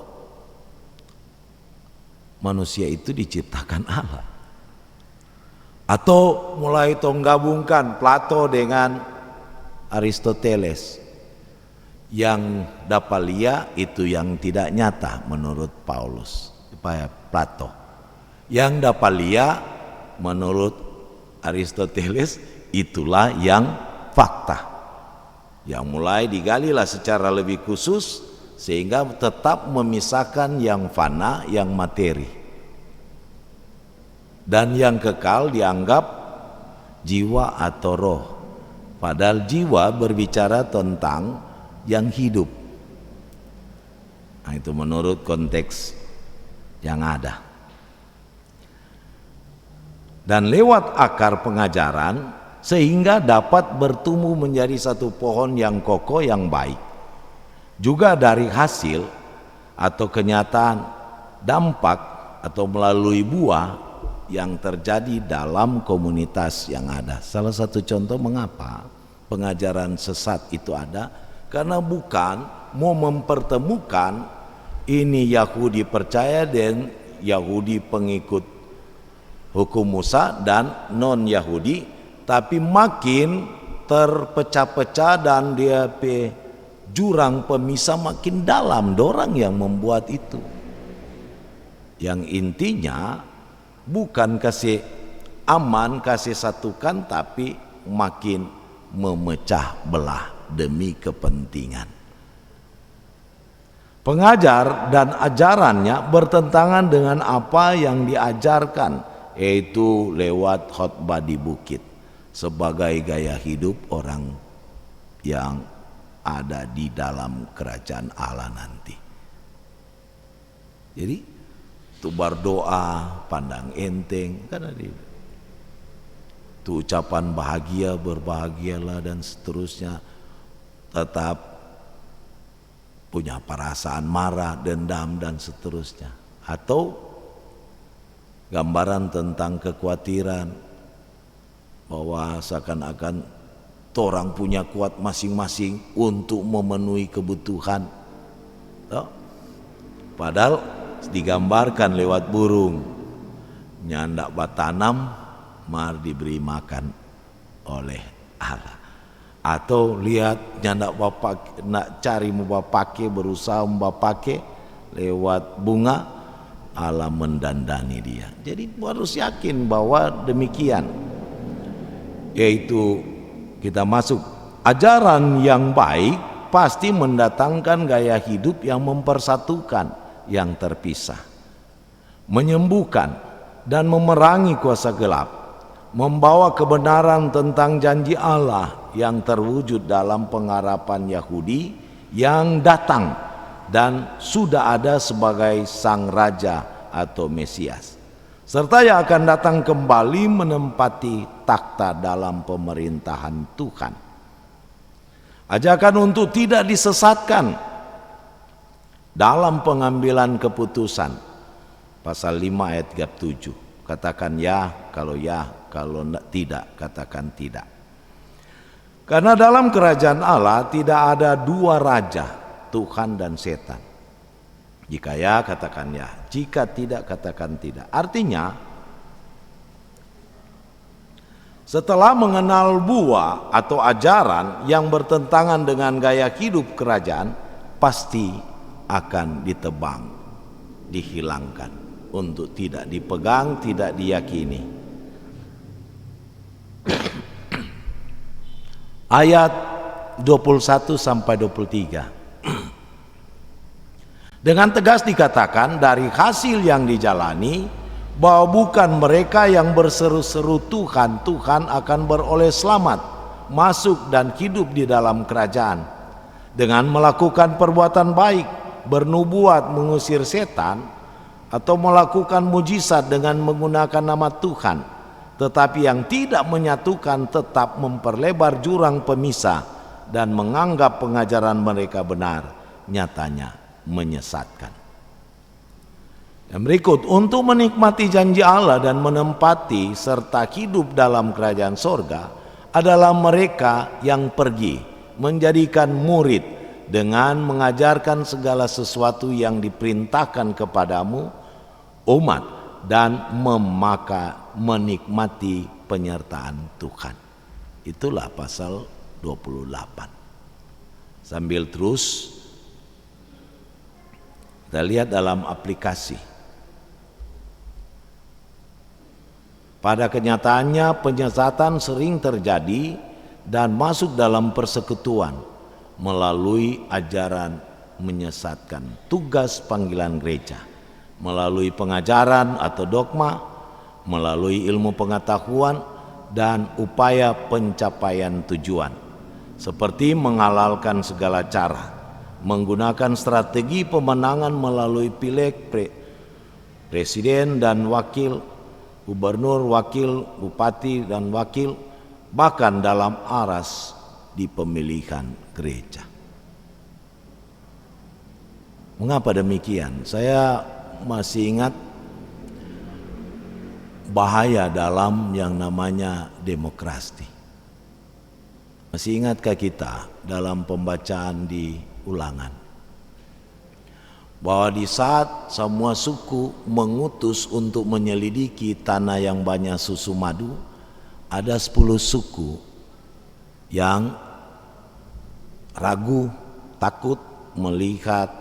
manusia itu diciptakan Allah. Atau mulai gabungkan Plato dengan Aristoteles, yang dapalia itu yang tidak nyata menurut Plato. Yang dapalia menurut Aristoteles itulah yang fakta, yang mulai digalilah secara lebih khusus sehingga tetap memisahkan yang fana, yang materi. Dan yang kekal dianggap jiwa atau roh. Padahal jiwa berbicara tentang yang hidup. Nah, itu menurut konteks yang ada. Dan lewat akar pengajaran sehingga dapat bertumbuh menjadi satu pohon yang kokoh yang baik. Juga dari hasil atau kenyataan dampak atau melalui buah yang terjadi dalam komunitas yang ada. Salah satu contoh mengapa pengajaran sesat itu ada, karena bukan mau mempertemukan ini Yahudi percaya dan Yahudi pengikut hukum Musa dan non Yahudi, tapi makin terpecah-pecah dan dia jurang pemisah makin dalam. Dorang yang membuat itu, yang intinya bukan kasih aman, kasih satukan, tapi makin memecah belah demi kepentingan. Pengajar dan ajarannya bertentangan dengan apa yang diajarkan, yaitu lewat khotbah di bukit sebagai gaya hidup orang yang ada di dalam kerajaan Allah nanti. Jadi itu berdoa, pandang enteng, kan ada itu ucapan bahagia, berbahagialah dan seterusnya, tetap punya perasaan marah, dendam dan seterusnya. Atau gambaran tentang kekhawatiran bahwa seakan-akan orang punya kuat masing-masing untuk memenuhi kebutuhan. Padahal digambarkan lewat burung, nyandak batanam mar diberi makan oleh Allah. Atau lihat nyandak bapak nak cari membapake, berusaha membapake lewat bunga, Allah mendandani dia. Jadi harus yakin bahwa demikian, yaitu kita masuk ajaran yang baik pasti mendatangkan gaya hidup yang mempersatukan yang terpisah, menyembuhkan dan memerangi kuasa gelap, membawa kebenaran tentang janji Allah yang terwujud dalam pengharapan Yahudi yang datang dan sudah ada sebagai sang raja atau Mesias, serta yang akan datang kembali menempati takhta dalam pemerintahan Tuhan. Ajakan untuk tidak disesatkan dalam pengambilan keputusan, pasal 5 ayat 7, katakan ya, kalau tidak katakan tidak. Karena dalam kerajaan Allah tidak ada dua raja, Tuhan dan setan. Jika ya katakan ya, jika tidak katakan tidak. Artinya setelah mengenal buah atau ajaran yang bertentangan dengan gaya hidup kerajaan, pasti akan ditebang, dihilangkan untuk tidak dipegang, tidak diyakini. Ayat 21 sampai 23. Dengan tegas dikatakan dari hasil yang dijalani bahwa bukan mereka yang berseru-seru Tuhan, Tuhan akan beroleh selamat, masuk dan hidup di dalam kerajaan dengan melakukan perbuatan baik, bernubuat, mengusir setan, atau melakukan mujizat dengan menggunakan nama Tuhan. Tetapi yang tidak menyatukan tetap memperlebar jurang pemisah dan menganggap pengajaran mereka benar, nyatanya menyesatkan. Dan berikut, untuk menikmati janji Allah dan menempati serta hidup dalam kerajaan sorga adalah mereka yang pergi menjadikan murid dengan mengajarkan segala sesuatu yang diperintahkan kepadamu umat, dan menikmati penyertaan Tuhan. Itulah pasal 28. Sambil terus kita lihat dalam aplikasi. Pada kenyataannya penyesatan sering terjadi dan masuk dalam persekutuan melalui ajaran menyesatkan. Tugas panggilan gereja melalui pengajaran atau dogma melalui ilmu pengetahuan dan upaya pencapaian tujuan, seperti menghalalkan segala cara, menggunakan strategi pemenangan melalui pileg, presiden dan wakil, gubernur, wakil, bupati dan wakil, bahkan dalam aras di pemilihan gereja. Mengapa demikian? Saya masih ingat bahaya dalam yang namanya demokrasi. Masih ingatkah kita dalam pembacaan di Ulangan bahwa di saat semua suku mengutus untuk menyelidiki tanah yang banyak susu madu, ada 10 suku yang ragu, takut melihat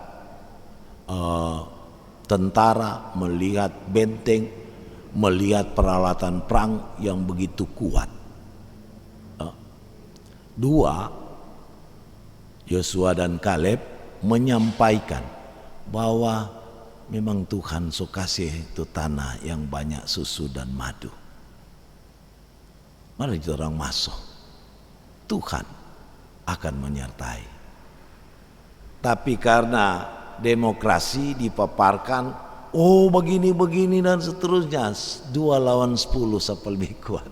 tentara, melihat benteng, melihat peralatan perang yang begitu kuat. 2, Yosua dan Kaleb menyampaikan bahwa memang Tuhan so kasih itu tanah yang banyak susu dan madu. Mari kita orang masuk, Tuhan akan menyertai. Tapi karena demokrasi dipaparkan, oh begini dan seterusnya, 2 lawan 10 siapa lebih kuat.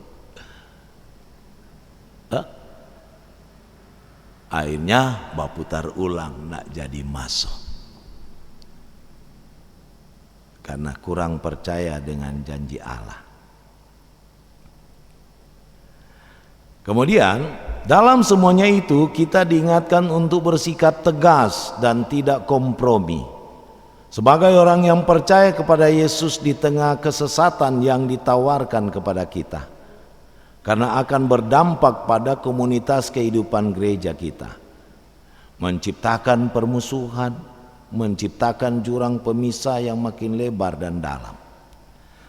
Akhirnya baputar ulang, nak jadi masuk karena kurang percaya dengan janji Allah. Kemudian dalam semuanya itu kita diingatkan untuk bersikap tegas dan tidak kompromi sebagai orang yang percaya kepada Yesus di tengah kesesatan yang ditawarkan kepada kita, karena akan berdampak pada komunitas kehidupan gereja kita, menciptakan permusuhan, menciptakan jurang pemisah yang makin lebar dan dalam,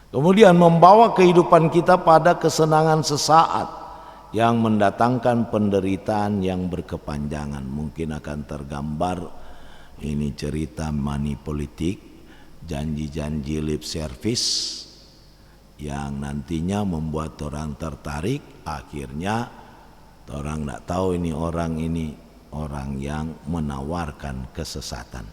kemudian membawa kehidupan kita pada kesenangan sesaat yang mendatangkan penderitaan yang berkepanjangan. Mungkin akan tergambar ini cerita money politik, janji-janji lip service yang nantinya membuat orang tertarik, akhirnya orang tidak tahu ini orang yang menawarkan kesesatan.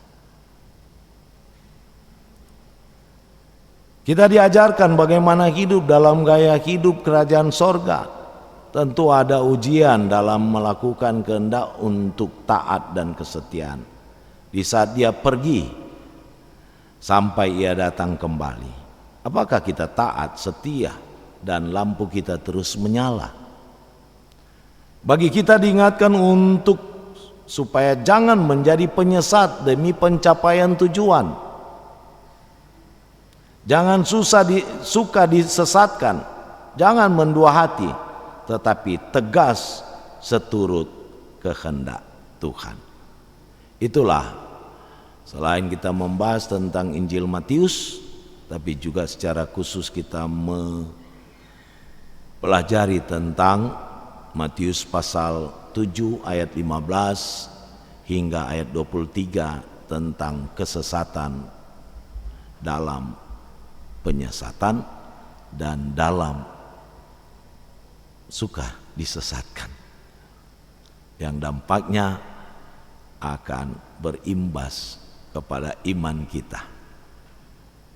Kita diajarkan bagaimana hidup dalam gaya hidup kerajaan sorga. Tentu ada ujian dalam melakukan kehendak untuk taat dan kesetiaan di saat dia pergi sampai ia datang kembali. Apakah kita taat, setia, dan lampu kita terus menyala? Bagi kita diingatkan untuk supaya jangan menjadi penyesat demi pencapaian tujuan. Jangan suka disesatkan, jangan mendua hati, tetapi tegas seturut kehendak Tuhan. Itulah, selain kita membahas tentang Injil Matius, tapi juga secara khusus kita mempelajari tentang Matius pasal 7 ayat 15 hingga ayat 23 tentang kesesatan dalam penyesatan dan dalam suka disesatkan, yang dampaknya akan berimbas kepada iman kita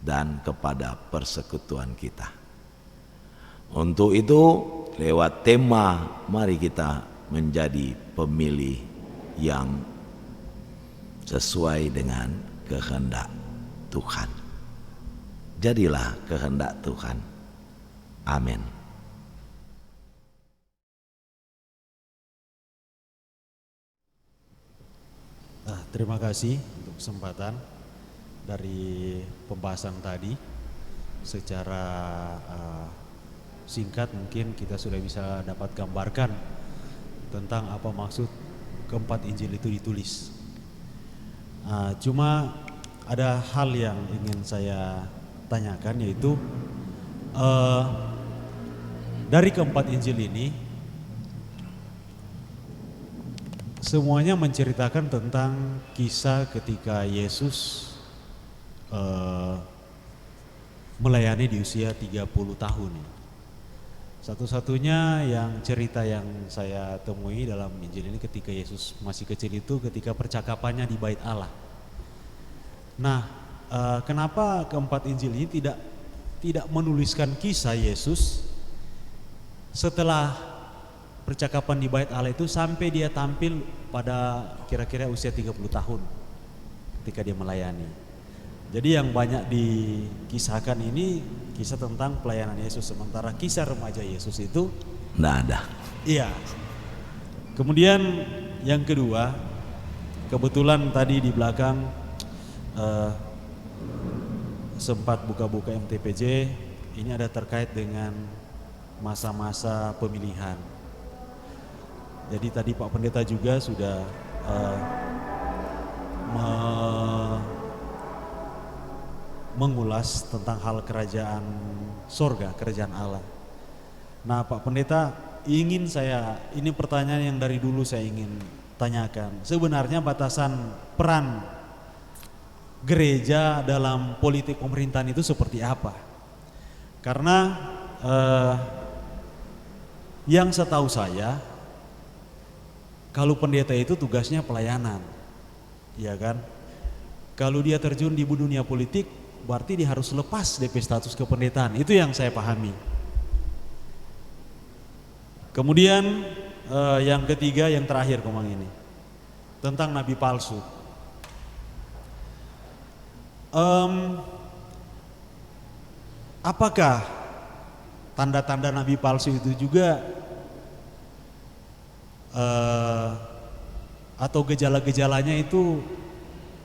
dan kepada persekutuan kita. Untuk itu, lewat tema mari kita menjadi pemilih yang sesuai dengan kehendak Tuhan. Jadilah kehendak Tuhan. Amin. Terima kasih untuk kesempatan dari pembahasan tadi. Secara singkat mungkin kita sudah bisa dapat gambarkan tentang apa maksud keempat Injil itu ditulis. Cuma ada hal yang ingin saya tanyakan, yaitu dari keempat Injil ini semuanya menceritakan tentang kisah ketika Yesus melayani di usia 30 tahun. Satu-satunya yang cerita yang saya temui dalam Injil ini ketika Yesus masih kecil itu ketika percakapannya di Bait Allah. Nah, kenapa keempat Injil ini tidak menuliskan kisah Yesus setelah percakapan di Bait Allah itu sampai dia tampil pada kira-kira usia 30 tahun ketika dia melayani. Jadi yang banyak dikisahkan ini kisah tentang pelayanan Yesus, sementara kisah remaja Yesus itu Nggak ada. iya. Kemudian yang kedua, kebetulan tadi di belakang sempat buka-buka MTPJ, ini ada terkait dengan masa-masa pemilihan. Jadi tadi Pak Pendeta juga sudah mengulas tentang hal kerajaan sorga, kerajaan Allah. Nah Pak Pendeta, ini pertanyaan yang dari dulu saya ingin tanyakan. Sebenarnya batasan peran gereja dalam politik pemerintahan itu seperti apa? Karena yang setahu saya, kalau pendeta itu tugasnya pelayanan, ya kan? Kalau dia terjun di dunia politik, berarti dia harus lepas DP status kependetaan. Itu yang saya pahami. Kemudian yang ketiga, yang terakhir Komang ini, tentang nabi palsu. Apakah tanda-tanda nabi palsu itu juga atau gejala-gejalanya itu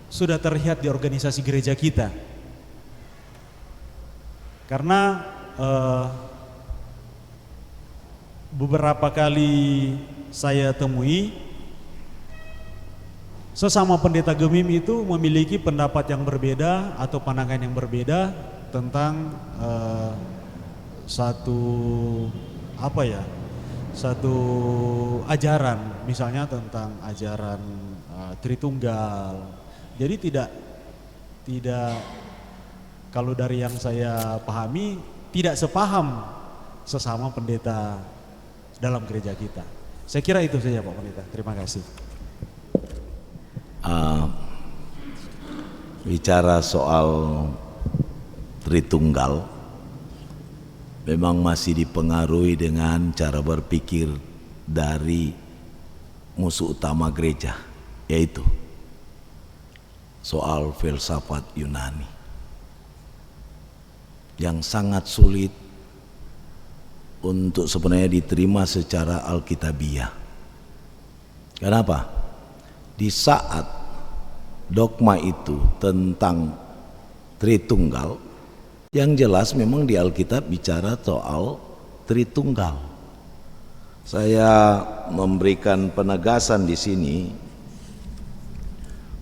sudah terlihat di organisasi gereja kita? Karena beberapa kali saya temui sesama pendeta Gemim itu memiliki pendapat yang berbeda atau pandangan yang berbeda tentang satu ajaran, misalnya tentang ajaran Tritunggal. Jadi tidak kalau dari yang saya pahami tidak sepaham sesama pendeta dalam gereja kita. Saya kira itu saja Pak Pendeta. Terima kasih. Bicara soal Tritunggal, memang masih dipengaruhi dengan cara berpikir dari musuh utama gereja, yaitu soal filsafat Yunani yang sangat sulit untuk sebenarnya diterima secara alkitabiah. Kenapa? Di saat dogma itu tentang Tritunggal, yang jelas memang di Alkitab bicara soal Tritunggal. Saya memberikan penegasan di sini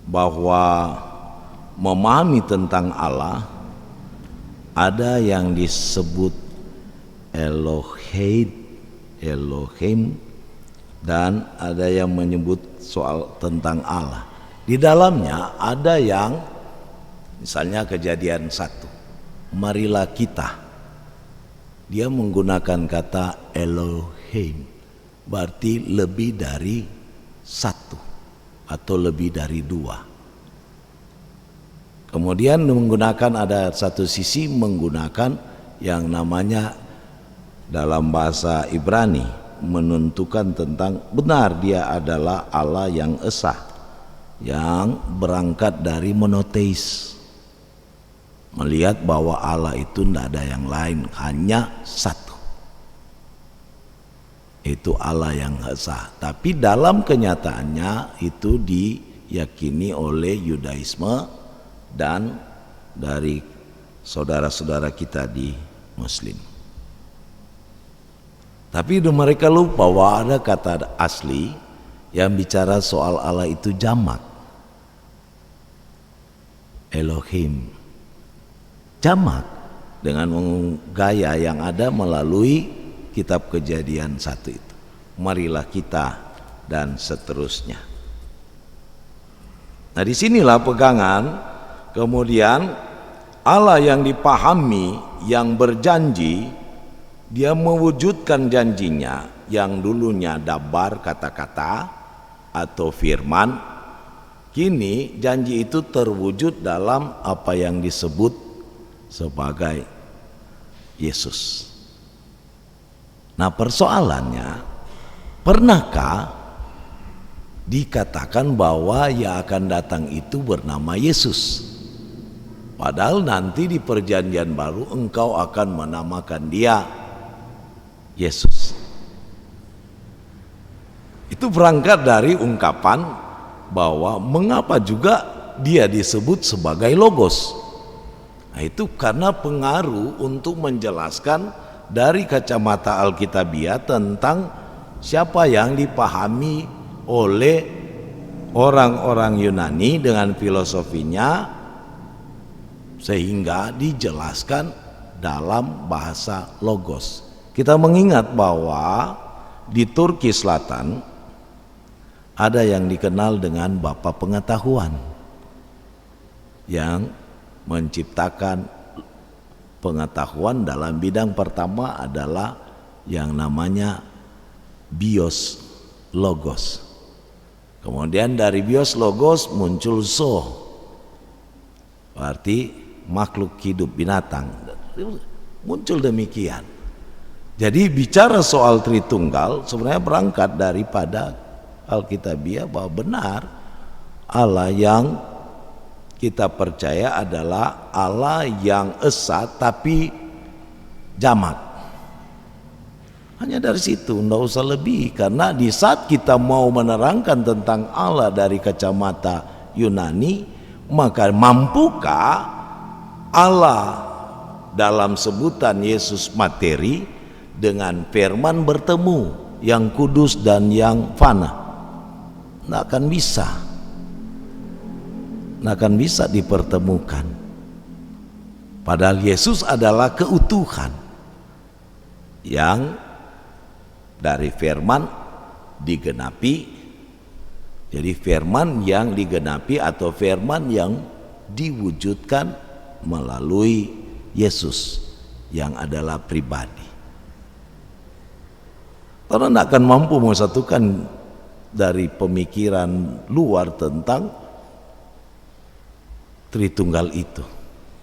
bahwa memahami tentang Allah ada yang disebut Elohim, dan ada yang menyebut soal tentang Allah. Di dalamnya ada yang misalnya Kejadian 1, marilah kita. Dia menggunakan kata Elohim, berarti lebih dari satu atau lebih dari dua. Kemudian ada satu sisi menggunakan yang namanya dalam bahasa Ibrani menentukan tentang benar dia adalah Allah yang esa, yang berangkat dari monoteis, melihat bahwa Allah itu tidak ada yang lain, hanya satu, itu Allah yang esa. Tapi dalam kenyataannya itu diyakini oleh Yudaisme dan dari saudara-saudara kita di Muslim. Tapi mereka lupa bahwa ada kata asli yang bicara soal Allah itu jamak, Elohim, jamak dengan gaya yang ada melalui kitab Kejadian 1 itu, marilah kita dan seterusnya. Nah disinilah pegangan kemudian Allah yang dipahami, yang berjanji, dia mewujudkan janjinya yang dulunya dabar, kata-kata atau firman. Kini janji itu terwujud dalam apa yang disebut sebagai Yesus. Nah, persoalannya, pernahkah dikatakan bahwa yang akan datang itu bernama Yesus? Padahal nanti di perjanjian baru engkau akan menamakan dia Yesus. Itu berangkat dari ungkapan bahwa mengapa juga dia disebut sebagai Logos. Nah, itu karena pengaruh untuk menjelaskan dari kacamata Alkitabiah tentang siapa yang dipahami oleh orang-orang Yunani dengan filosofinya, sehingga dijelaskan dalam bahasa Logos. Kita mengingat bahwa di Turki Selatan ada yang dikenal dengan Bapak Pengetahuan yang menciptakan pengetahuan dalam bidang pertama adalah yang namanya bios logos. Kemudian dari bios logos muncul berarti makhluk hidup, binatang. Muncul demikian. Jadi bicara soal Tritunggal sebenarnya berangkat daripada Alkitabiah bahwa benar Allah yang kita percaya adalah Allah yang esa tapi jamak. Hanya dari situ, tidak usah lebih. Karena di saat kita mau menerangkan tentang Allah dari kacamata Yunani, maka mampukah Allah dalam sebutan Yesus materi dengan firman bertemu yang kudus dan yang fana? Tidak akan bisa. Tidak akan bisa dipertemukan. Padahal Yesus adalah keutuhan yang dari firman digenapi. Jadi firman yang digenapi atau firman yang diwujudkan melalui Yesus yang adalah pribadi. Orang tidak akan mampu mempersatukan dari pemikiran luar tentang Tritunggal itu.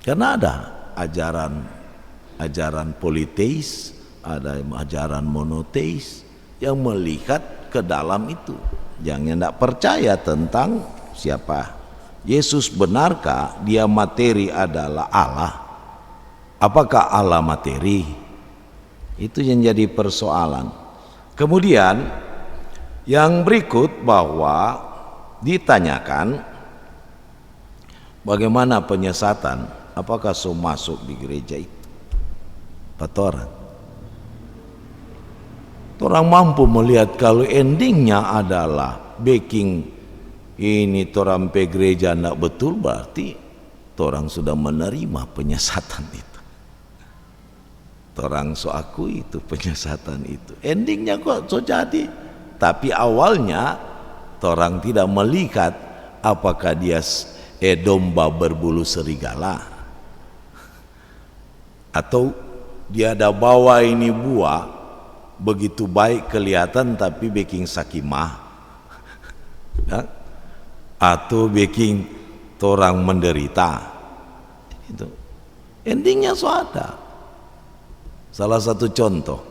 Karena ada ajaran politeis, ada ajaran monoteis yang melihat ke dalam itu. Jangan tidak percaya tentang siapa Yesus. Benarkah dia materi adalah Allah? Apakah Allah materi? Itu yang jadi persoalan. Kemudian yang berikut bahwa ditanyakan bagaimana penyesatan, apakah masuk di gereja itu? Orang mampu melihat kalau endingnya adalah backing ini orang pe gereja tidak betul, berarti orang sudah menerima penyesatan itu. Orang aku itu penyesatan itu. Endingnya kok so jadi. Tapi awalnya orang tidak melihat apakah dia domba berbulu serigala atau dia ada bawa ini buah begitu baik kelihatan tapi baking sakimah ya? Atau baking orang menderita itu. Endingnya so ada. Salah satu contoh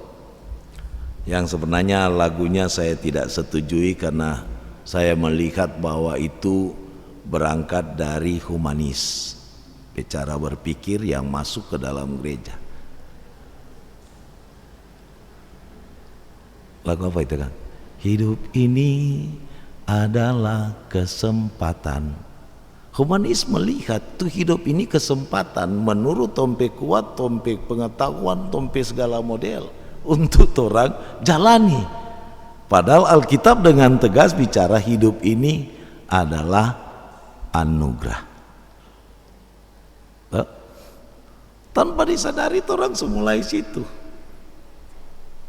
yang sebenarnya lagunya saya tidak setujui karena saya melihat bahwa itu berangkat dari humanis, cara berpikir yang masuk ke dalam gereja. Lagu apa itu kan? Hidup ini adalah kesempatan. Humanis melihat tuh hidup ini kesempatan menurut tompe kuat, tompe pengetahuan, tompe segala model untuk orang jalani. Padahal Alkitab dengan tegas bicara hidup ini adalah anugerah. Tanpa disadari orang semulai situ.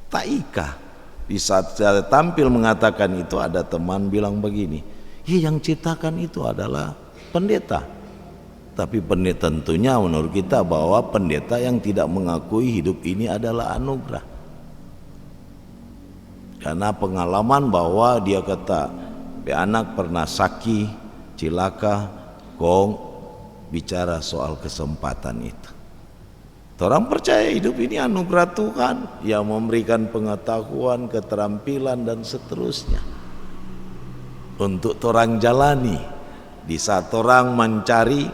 Taika di saat saya tampil mengatakan itu, ada teman bilang begini, ya yang ciptakan itu adalah pendeta. Tapi tentunya menurut kita bahwa pendeta yang tidak mengakui hidup ini adalah anugerah. Karena pengalaman bahwa dia kata, anak pernah sakit, cilaka, kong bicara soal kesempatan itu. Orang percaya hidup ini anugerah Tuhan yang memberikan pengetahuan, keterampilan dan seterusnya untuk orang jalani di saat orang mencari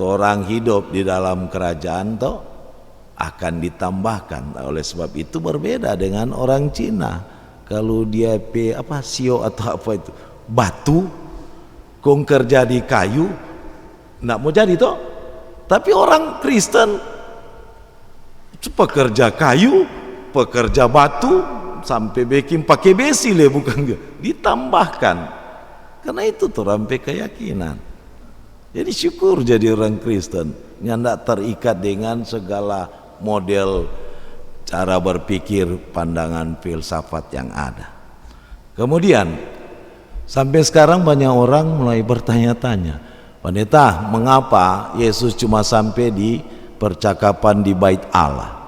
orang hidup di dalam kerajaan toh akan ditambahkan. Oleh sebab itu berbeda dengan orang Cina. Kalau dia sio atau apa itu batu kong kerja di kayu nggak mau jadi toh. Tapi orang Kristen pekerja kayu, pekerja batu sampai bikin pakai besi le bukan ditambahkan. Karena itu orang keyakinan. Jadi syukur jadi orang Kristen yang tidak terikat dengan segala model cara berpikir, pandangan filsafat yang ada. Kemudian sampai sekarang banyak orang mulai bertanya-tanya, pendeta, mengapa Yesus cuma sampai di percakapan di Bait Allah?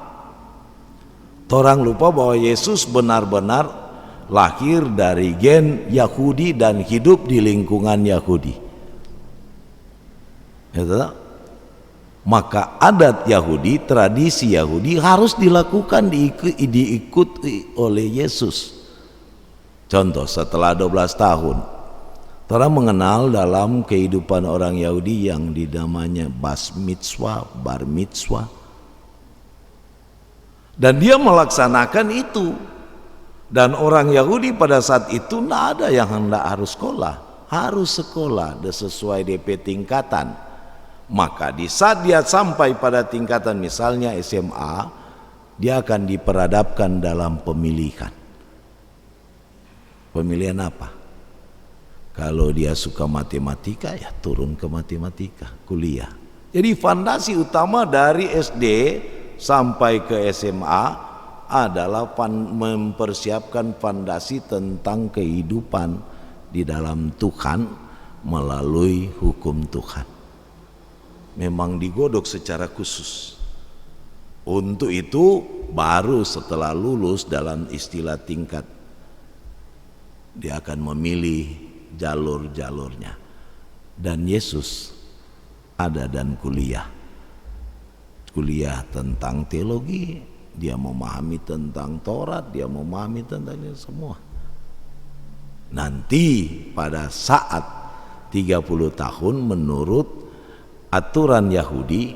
Orang lupa bahwa Yesus benar-benar lahir dari gen Yahudi dan hidup di lingkungan Yahudi. Maka adat Yahudi, tradisi Yahudi harus dilakukan, diikuti oleh Yesus. Contoh, setelah 12 tahun orang mengenal dalam kehidupan orang Yahudi yang dinamanya bas mitzvah, bar mitzvah, dan dia melaksanakan itu. Dan orang Yahudi pada saat itu tidak ada yang hendak harus sekolah sesuai DP tingkatan. Maka di saat dia sampai pada tingkatan misalnya SMA, dia akan diperadabkan dalam pemilihan. Pemilihan apa? Kalau dia suka matematika ya turun ke matematika, kuliah. Jadi fondasi utama dari SD sampai ke SMA adalah mempersiapkan fondasi tentang kehidupan di dalam Tuhan melalui hukum Tuhan. Memang digodok secara khusus. Untuk itu baru setelah lulus dalam istilah tingkat dia akan memilih jalur-jalurnya. Dan Yesus ada dan kuliah tentang teologi, dia memahami tentang Taurat, dia memahami tentang ini semua. Nanti pada saat 30 tahun menurut aturan Yahudi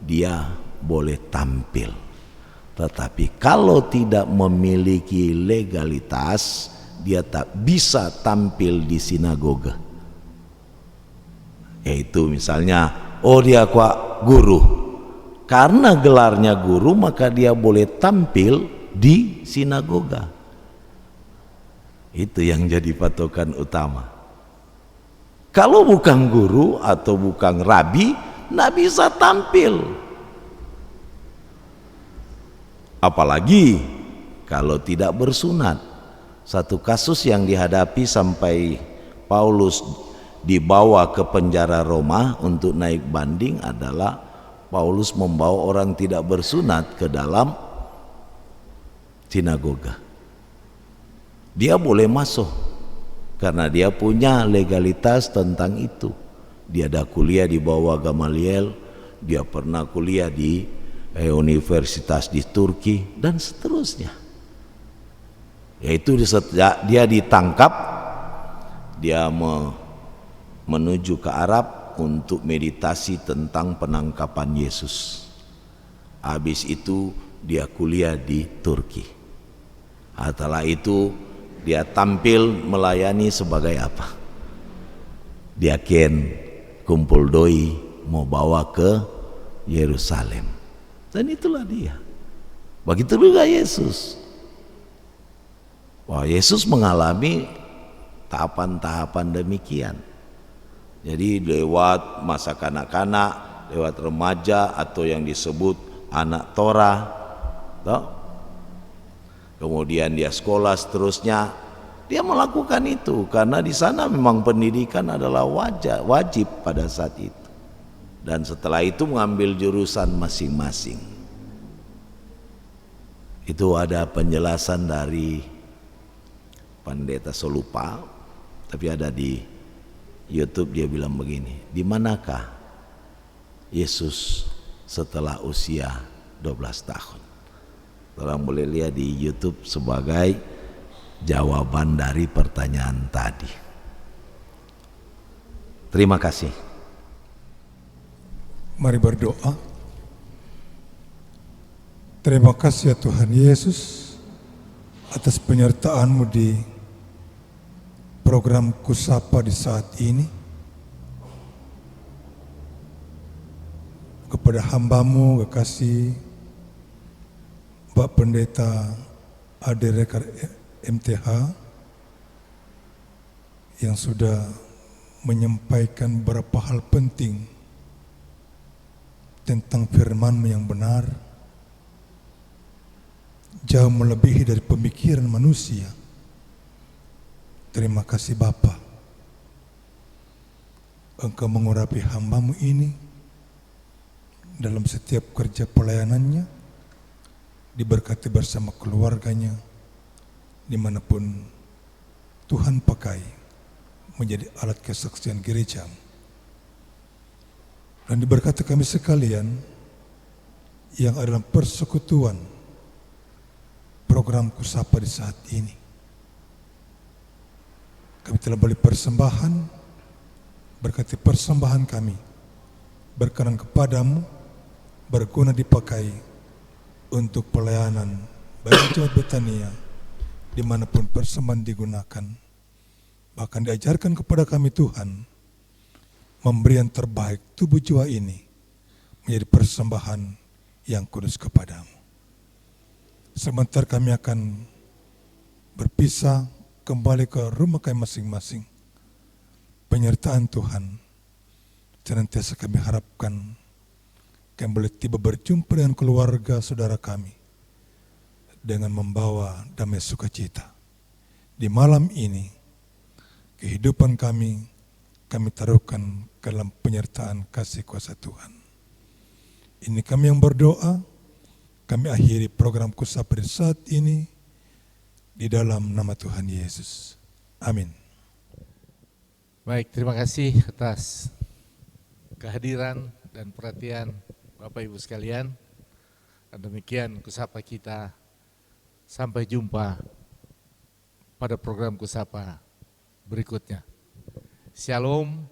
dia boleh tampil, tetapi kalau tidak memiliki legalitas dia tak bisa tampil di sinagoga. Yaitu misalnya dia guru, karena gelarnya guru maka dia boleh tampil di sinagoga. Itu yang jadi patokan utama. Kalau bukan guru atau bukan rabi, tidak bisa tampil. Apalagi kalau tidak bersunat. Satu kasus yang dihadapi sampai Paulus dibawa ke penjara Roma untuk naik banding adalah Paulus membawa orang tidak bersunat ke dalam sinagoga. Dia boleh masuk karena dia punya legalitas tentang itu. Dia ada kuliah di bawah Gamaliel, dia pernah kuliah di universitas di Turki dan seterusnya. Yaitu sejak dia ditangkap, dia menuju ke Arab untuk meditasi tentang penangkapan Yesus. Habis itu dia kuliah di Turki. Setelah itu dia tampil melayani sebagai apa? Dia kumpul doi mau bawa ke Yerusalem. Dan itulah dia. Begitu juga Yesus. Wah, Yesus mengalami tahapan-tahapan demikian. Jadi lewat masa kanak-kanak, lewat remaja atau yang disebut anak Torah, kemudian dia sekolah seterusnya, dia melakukan itu karena di sana memang pendidikan adalah wajib pada saat itu. dan setelah itu mengambil jurusan masing-masing. Itu ada penjelasan dari Pendeta Solupa, tapi ada di YouTube. Dia bilang begini, di manakah Yesus setelah usia 12 tahun? Orang boleh lihat di YouTube sebagai jawaban dari pertanyaan tadi. Terima kasih. Mari berdoa. Terima kasih ya Tuhan Yesus atas penyertaan-Mu di program Kusapa di saat ini. Kepada hamba-Mu kekasih Pak Pendeta Aderekar MTH yang sudah menyampaikan beberapa hal penting tentang firman-Mu yang benar, jauh melebihi dari pemikiran manusia. Terima kasih Bapa, Engkau mengurapi hamba-Mu ini dalam setiap kerja pelayanannya, diberkati bersama keluarganya, dimanapun Tuhan pakai menjadi alat kesaksian gereja. Dan diberkati kami sekalian yang adalah persekutuan program Kusapa di saat ini. Kami telah beri persembahan, berkati persembahan kami berkenan kepadamu, berguna dipakai untuk pelayanan bagi jemaat Betania dimanapun persembahan digunakan. Bahkan diajarkan kepada kami Tuhan, memberi yang terbaik tubuh jiwa ini menjadi persembahan yang kudus kepadamu. Sebentar kami akan berpisah kembali ke rumah kami masing-masing. Penyertaan Tuhan senantiasa kami harapkan kami boleh tiba berjumpa dengan keluarga saudara kami dengan membawa damai sukacita. Di malam ini kehidupan kami taruhkan ke dalam penyertaan kasih kuasa Tuhan. Ini kami yang berdoa, kami akhiri program Kusapa di saat ini di dalam nama Tuhan Yesus. Amin. Baik, terima kasih atas kehadiran dan perhatian Bapak Ibu sekalian. Dan demikian Kusapa kita. Sampai jumpa pada program Kusapa berikutnya. Shalom.